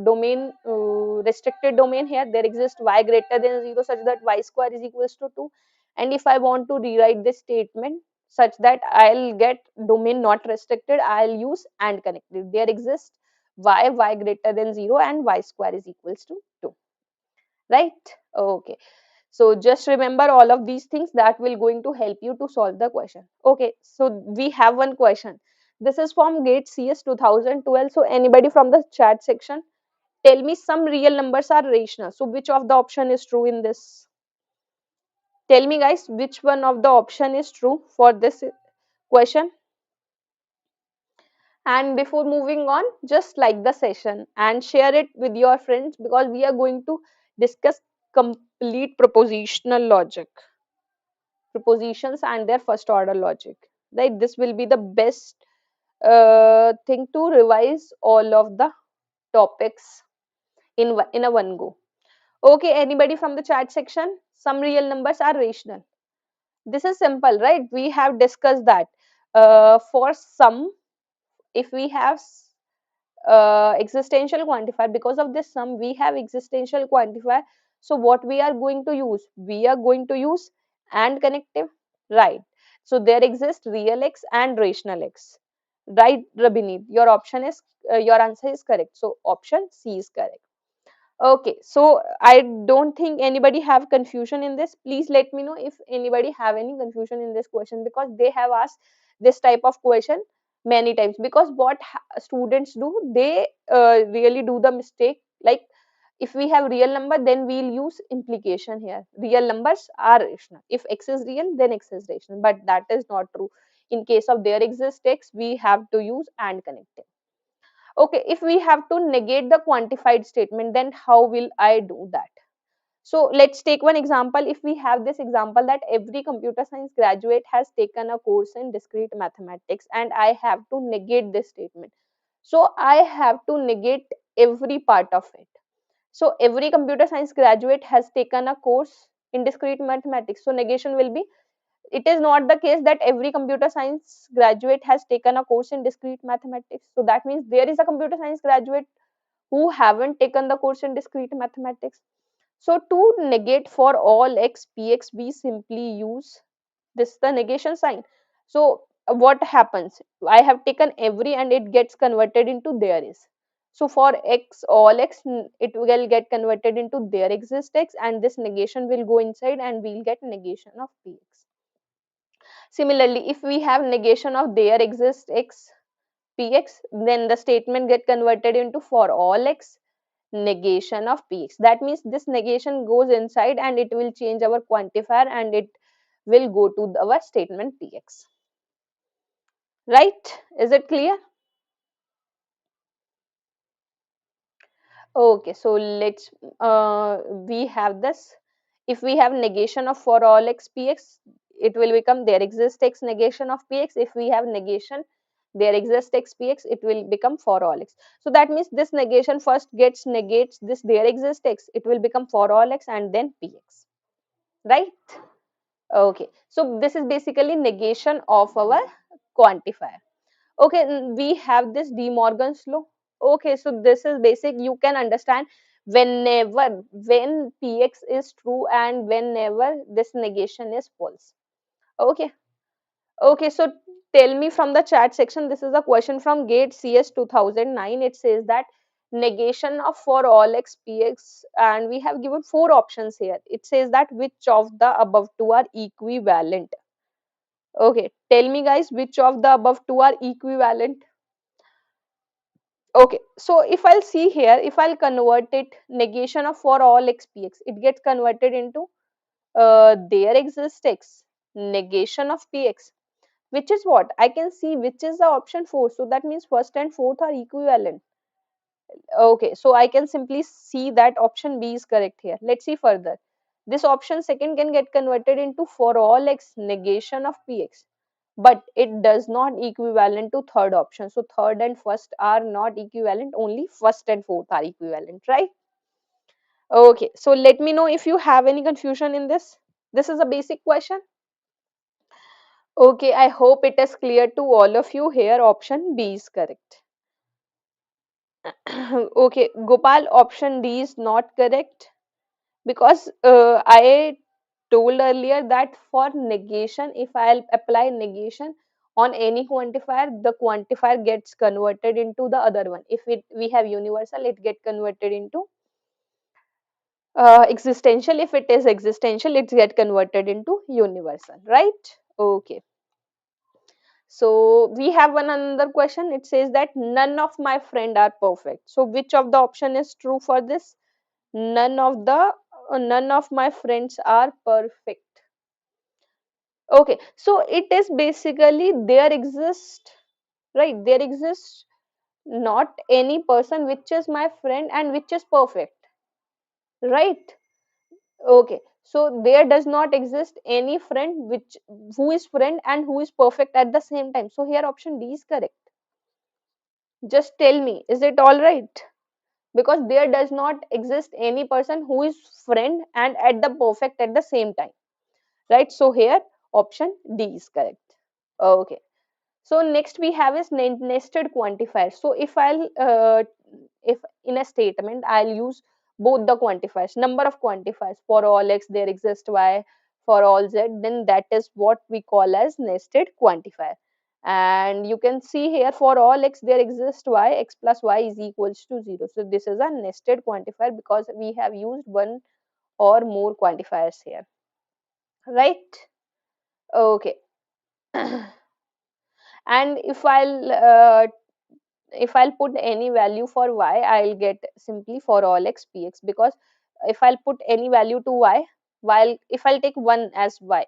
domain, restricted domain. Here there exists y greater than 0 such that y square is equals to 2, and if I want to rewrite this statement such that I'll get domain not restricted, I'll use and connected. There exists y greater than 0 and y square is equals to 2, right? Okay, so just remember all of these things, that will going to help you to solve the question. Okay, so we have one question. This is from gate cs 2012. So anybody from the chat section, tell me some real numbers are rational. So which of the option is true in this? Tell me guys, which one of the option is true for this question? And before moving on, just like the session and share it with your friends, because we are going to discuss complete propositional logic, propositions and their first order logic, right? This will be the best thing to revise all of the topics in a one go. Okay, anybody from the chat section, some real numbers are rational. This is simple, right? We have discussed that for some, if we have existential quantifier, because of this sum we have existential quantifier. So what we are going to use? We are going to use and connective, right? So there exists real x and rational x, right? Rabini, your option is your answer is correct, so option C is correct. Okay, so I don't think anybody have confusion in this. Please let me know if anybody have any confusion in this question, because they have asked this type of question many times. Because what students do, they really do the mistake, like if we have real number, then we'll use implication here. Real numbers are rational. If x is real, then x is rational, but that is not true. In case of there exists x, we have to use and connective. Okay, if we have to negate the quantified statement, then how will I do that? So let's take one example. If we have this example that every computer science graduate has taken a course in discrete mathematics, and I have to negate this statement. So I have to negate every part of it. So every computer science graduate has taken a course in discrete mathematics. So negation will be, it is not the case that every computer science graduate has taken a course in discrete mathematics. So that means there is a computer science graduate who haven't taken the course in discrete mathematics. So to negate for all x px, we simply use this the negation sign. So what happens? I have taken every and it gets converted into there is. So for x, all x, it will get converted into there exists x, and this negation will go inside and we'll get negation of px. Similarly, if we have negation of there exists x px, then the statement get converted into for all x negation of px. That means this negation goes inside and it will change our quantifier and it will go to our statement px. Right? Is it clear? Okay, so let's we have this. If we have negation of for all x px, it will become there exists x negation of px. If we have negation there exists x px, it will become for all x. So that means this negation first gets negates this there exists x, it will become for all x and then px. Right? Okay, so this is basically negation of our quantifier. Okay, we have this De Morgan's law. Okay, so this is basic. You can understand whenever when px is true and whenever this negation is false. Okay, okay. So tell me from the chat section. This is a question from Gate CS 2009. It says that negation of for all x px, and we have given four options here. It says that which of the above two are equivalent. Okay, tell me guys, which of the above two are equivalent? Okay, so if I'll see here, if I'll convert it, negation of for all x px, it gets converted into there exists x, negation of px, which is what? I can see which is the option 4. So that means first and fourth are equivalent. Okay, so I can simply see that option B is correct here. Let's see further. This option second can get converted into for all x, negation of px, but it does not equivalent to third option. So third and first are not equivalent, only first and fourth are equivalent, right? Okay, so let me know if you have any confusion in this. This is a basic question. Okay, I hope it is clear to all of you. Here option B is correct. Okay, Gopal, option D is not correct because I told earlier that for negation, if I'll apply negation on any quantifier, the quantifier gets converted into the other one. If we have universal, it get converted into existential. If it is existential, it get converted into universal, right? Okay. So we have one another question. It says that none of my friend are perfect. So which of the option is true for this? None of my friends are perfect. Okay, so it is basically there exists, right? There exists not any person which is my friend and which is perfect, right? Okay, so there does not exist any friend which who is friend and who is perfect at the same time. So here option D is correct. Just tell me, is it all right? Because there does not exist any person who is friend and at the perfect at the same time, right? So here option D is correct. Okay, so next we have is nested quantifier. So if in a statement I'll use both the quantifiers, number of quantifiers, for all x there exists y, for all z, then that is what we call as nested quantifier. And you can see here for all x there exists y, x plus y is equals to 0. So this is a nested quantifier because we have used one or more quantifiers here, right? Okay. And if I'll put any value for y, I'll get simply for all x px, because if I'll put any value to y, while if I'll take 1 as y,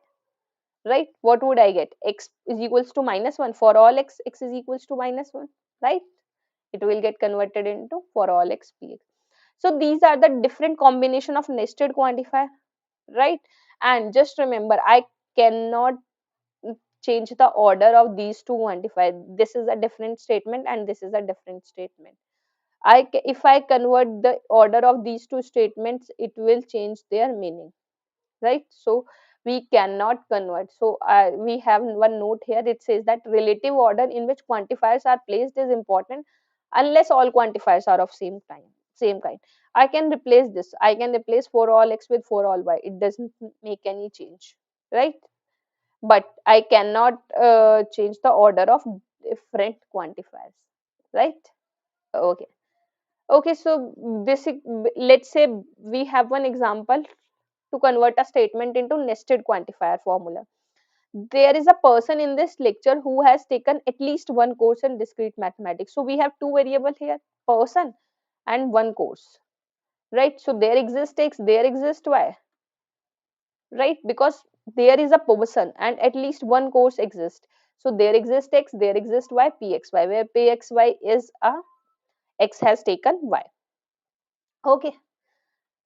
right, what would I get? X is equals to minus 1. For all x, x is equals to minus 1, right? It will get converted into for all x px. So these are the different combination of nested quantifier, right? And just remember, I cannot change the order of these two quantifiers. This is a different statement and this is a different statement. If I convert the order of these two statements, it will change their meaning, right? So we cannot convert. So we have one note here. It says that relative order in which quantifiers are placed is important unless all quantifiers are of same time. same kind. I can replace this. I can replace for all x with for all y. It doesn't make any change, right? But I cannot change the order of different quantifiers, right? Okay. Okay, so basic, let's say we have one example to convert a statement into nested quantifier formula. There is a person in this lecture who has taken at least one course in discrete mathematics. So we have two variables here, person and one course, right? So there exists x, there exists y, right? Because there is a person and at least one course exists. So there exists x, there exists y, pxy, where pxy is a x has taken y. Okay.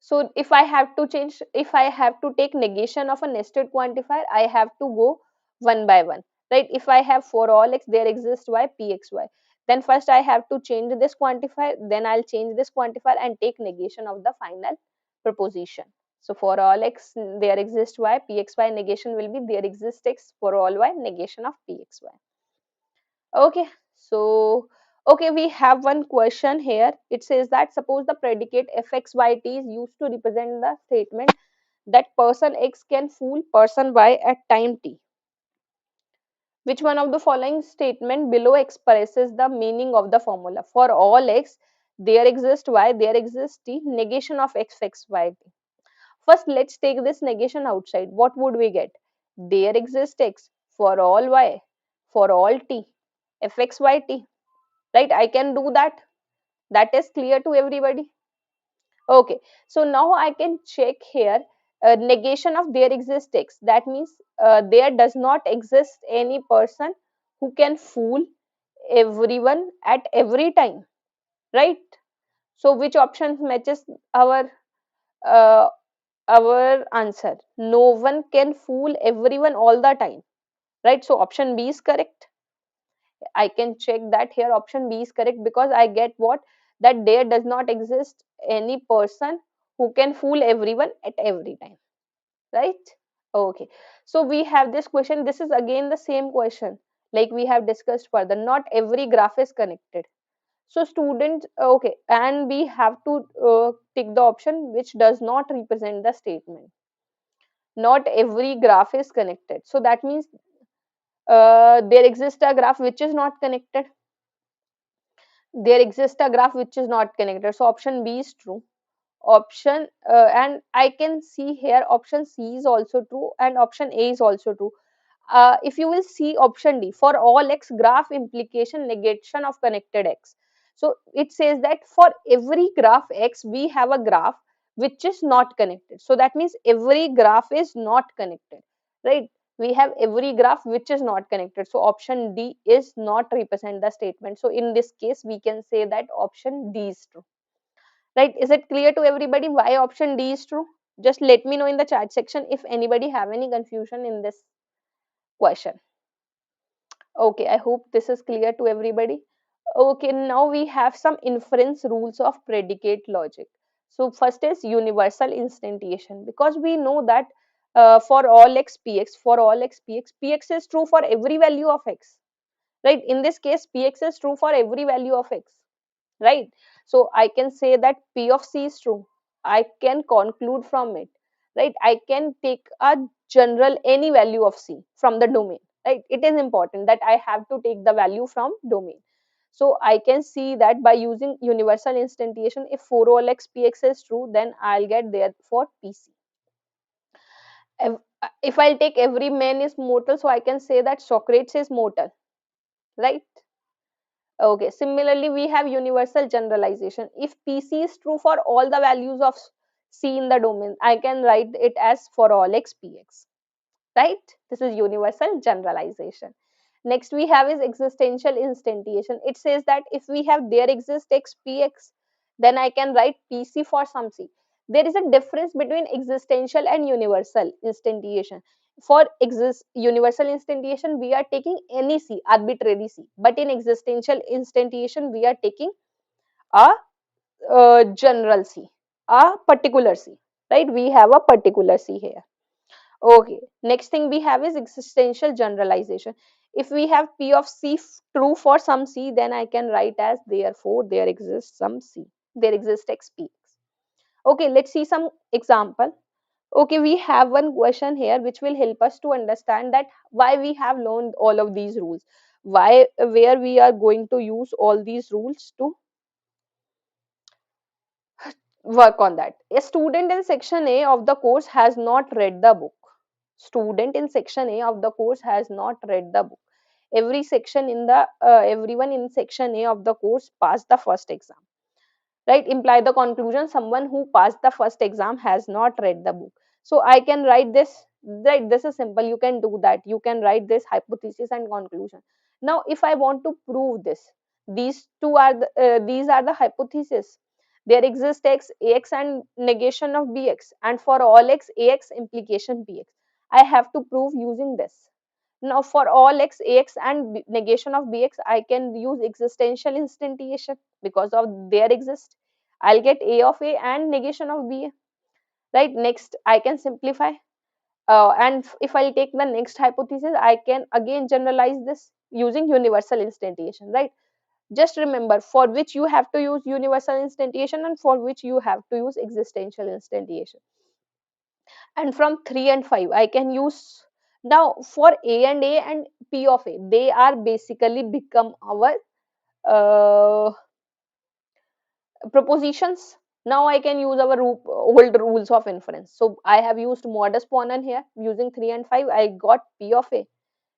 So if I have to change, if I have to take negation of a nested quantifier, I have to go one by one, right? If I have for all x, there exists y, pxy. Then first I have to change this quantifier, then I'll change this quantifier and take negation of the final proposition. So for all x, there exists y, pxy, negation will be there exists x, for all y, negation of pxy. Okay, so okay, we have one question here. It says that suppose the predicate fxyt is used to represent the statement that person x can fool person y at time t. Which one of the following statement below expresses the meaning of the formula? For all x, there exists y, there exists t, negation of fxyt. First, let's take this negation outside. What would we get? There exists x for all y, for all t, fxyt. Right? I can do that. That is clear to everybody. Okay. So now I can check here negation of there exists x. That means there does not exist any person who can fool everyone at every time. Right? So which option matches our uh, our answer? No one can fool everyone all the time. Right? So option B is correct. I can check that here option B is correct because I get what? That there does not exist any person who can fool everyone at every time. Right? Okay. So we have this question. This is again the same question like we have discussed further. Not every graph is connected. So students, okay, and we have to tick the option which does not represent the statement. Not every graph is connected. So that means there exists a graph which is not connected. There exists a graph which is not connected. So option B is true. Option and I can see here option C is also true and option A is also true. If you will see option D, for all x graph implication negation of connected x. So it says that for every graph x we have a graph which is not connected. So that means every graph is not connected, right? We have every graph which is not connected. So option D is not represent the statement. So in this case we can say that option D is true, right? Is it clear to everybody why option D is true? Just let me know in the chat section if anybody have any confusion in this question. Okay, I hope this is clear to everybody. Okay, now we have some inference rules of predicate logic. So first is universal instantiation, because we know that for all x px, for all x px, px is true for every value of x, right? In this case, px is true for every value of x, right? So I can say that p of c is true. I can conclude from it, right? I can take a general any value of c from the domain, right? It is important that I have to take the value from domain. So I can see that by using universal instantiation, if for all x px is true, then I'll get therefore pc. If I'll take every man is mortal, so I can say that Socrates is mortal, right? Okay, similarly, we have universal generalization. If PC is true for all the values of C in the domain, I can write it as for all x px, right? This is universal generalization. Next we have is existential instantiation. It says that if we have there exists x px, then I can write PC for some C. There is a difference between existential and universal instantiation. For universal instantiation, we are taking any C, arbitrary C. But in existential instantiation, we are taking a general C, a particular C, right? We have a particular C here. Okay, next thing we have is existential generalization. If we have P of C true for some C, then I can write as therefore there exists some C. there exists x px. Okay, let's see some example. Okay, we have one question here which will help us to understand that why we have learned all of these rules, why where we are going to use all these rules to work on that. A student in section A of the course has not read the book. Student in section A of the course has not read the book. Everyone in section A of the course passed the first exam. Right? Imply the conclusion someone who passed the first exam has not read the book. So I can write this. Right? This is simple. You can do that. You can write this hypothesis and conclusion. Now, if I want to prove this, these are the hypotheses. There exists x, ax, and negation of bx, and for all x, ax implication bx. I have to prove using this. Now, for all x, ax, and negation of bx, I can use existential instantiation because of there exist. I'll get a of a and negation of b. Right. Next, I can simplify. And if I'll take the next hypothesis, I can again generalize this using universal instantiation. Right. Just remember for which you have to use universal instantiation and for which you have to use existential instantiation. And from 3 and 5 I can use. Now for a and p of a, they are basically become our uh, propositions. Now I can use our old rules of inference. So I have used modus ponens here. Using 3 and 5 I got p of a,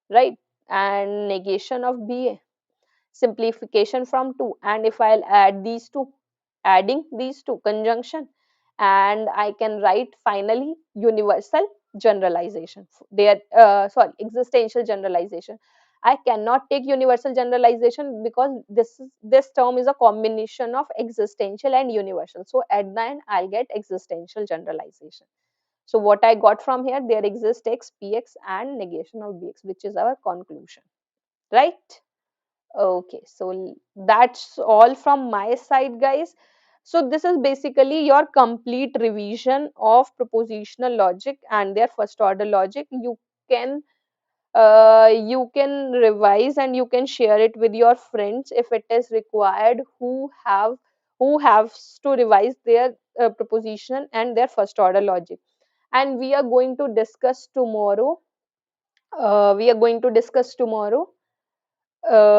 right, and negation of ba, simplification from 2, and if I'll add these two, adding these two, conjunction, and I can write finally universal generalization. There sorry, existential generalization. I cannot take universal generalization because this term is a combination of existential and universal. So at the end I'll get existential generalization. So what I got from here, there exists x, px, and negation of bx, which is our conclusion, right? Okay, so that's all from my side, guys. So this is basically your complete revision of propositional logic and their first order logic. You can revise and you can share it with your friends if it is required who have to revise their proposition and their first order logic. And we are going to discuss tomorrow. We are going to discuss tomorrow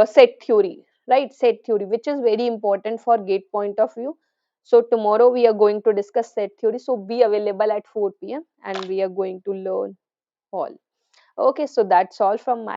set theory, right? Set theory, which is very important for gate point of view. So tomorrow we are going to discuss set theory. So be available at 4 p.m. and we are going to learn all. Okay, so that's all from my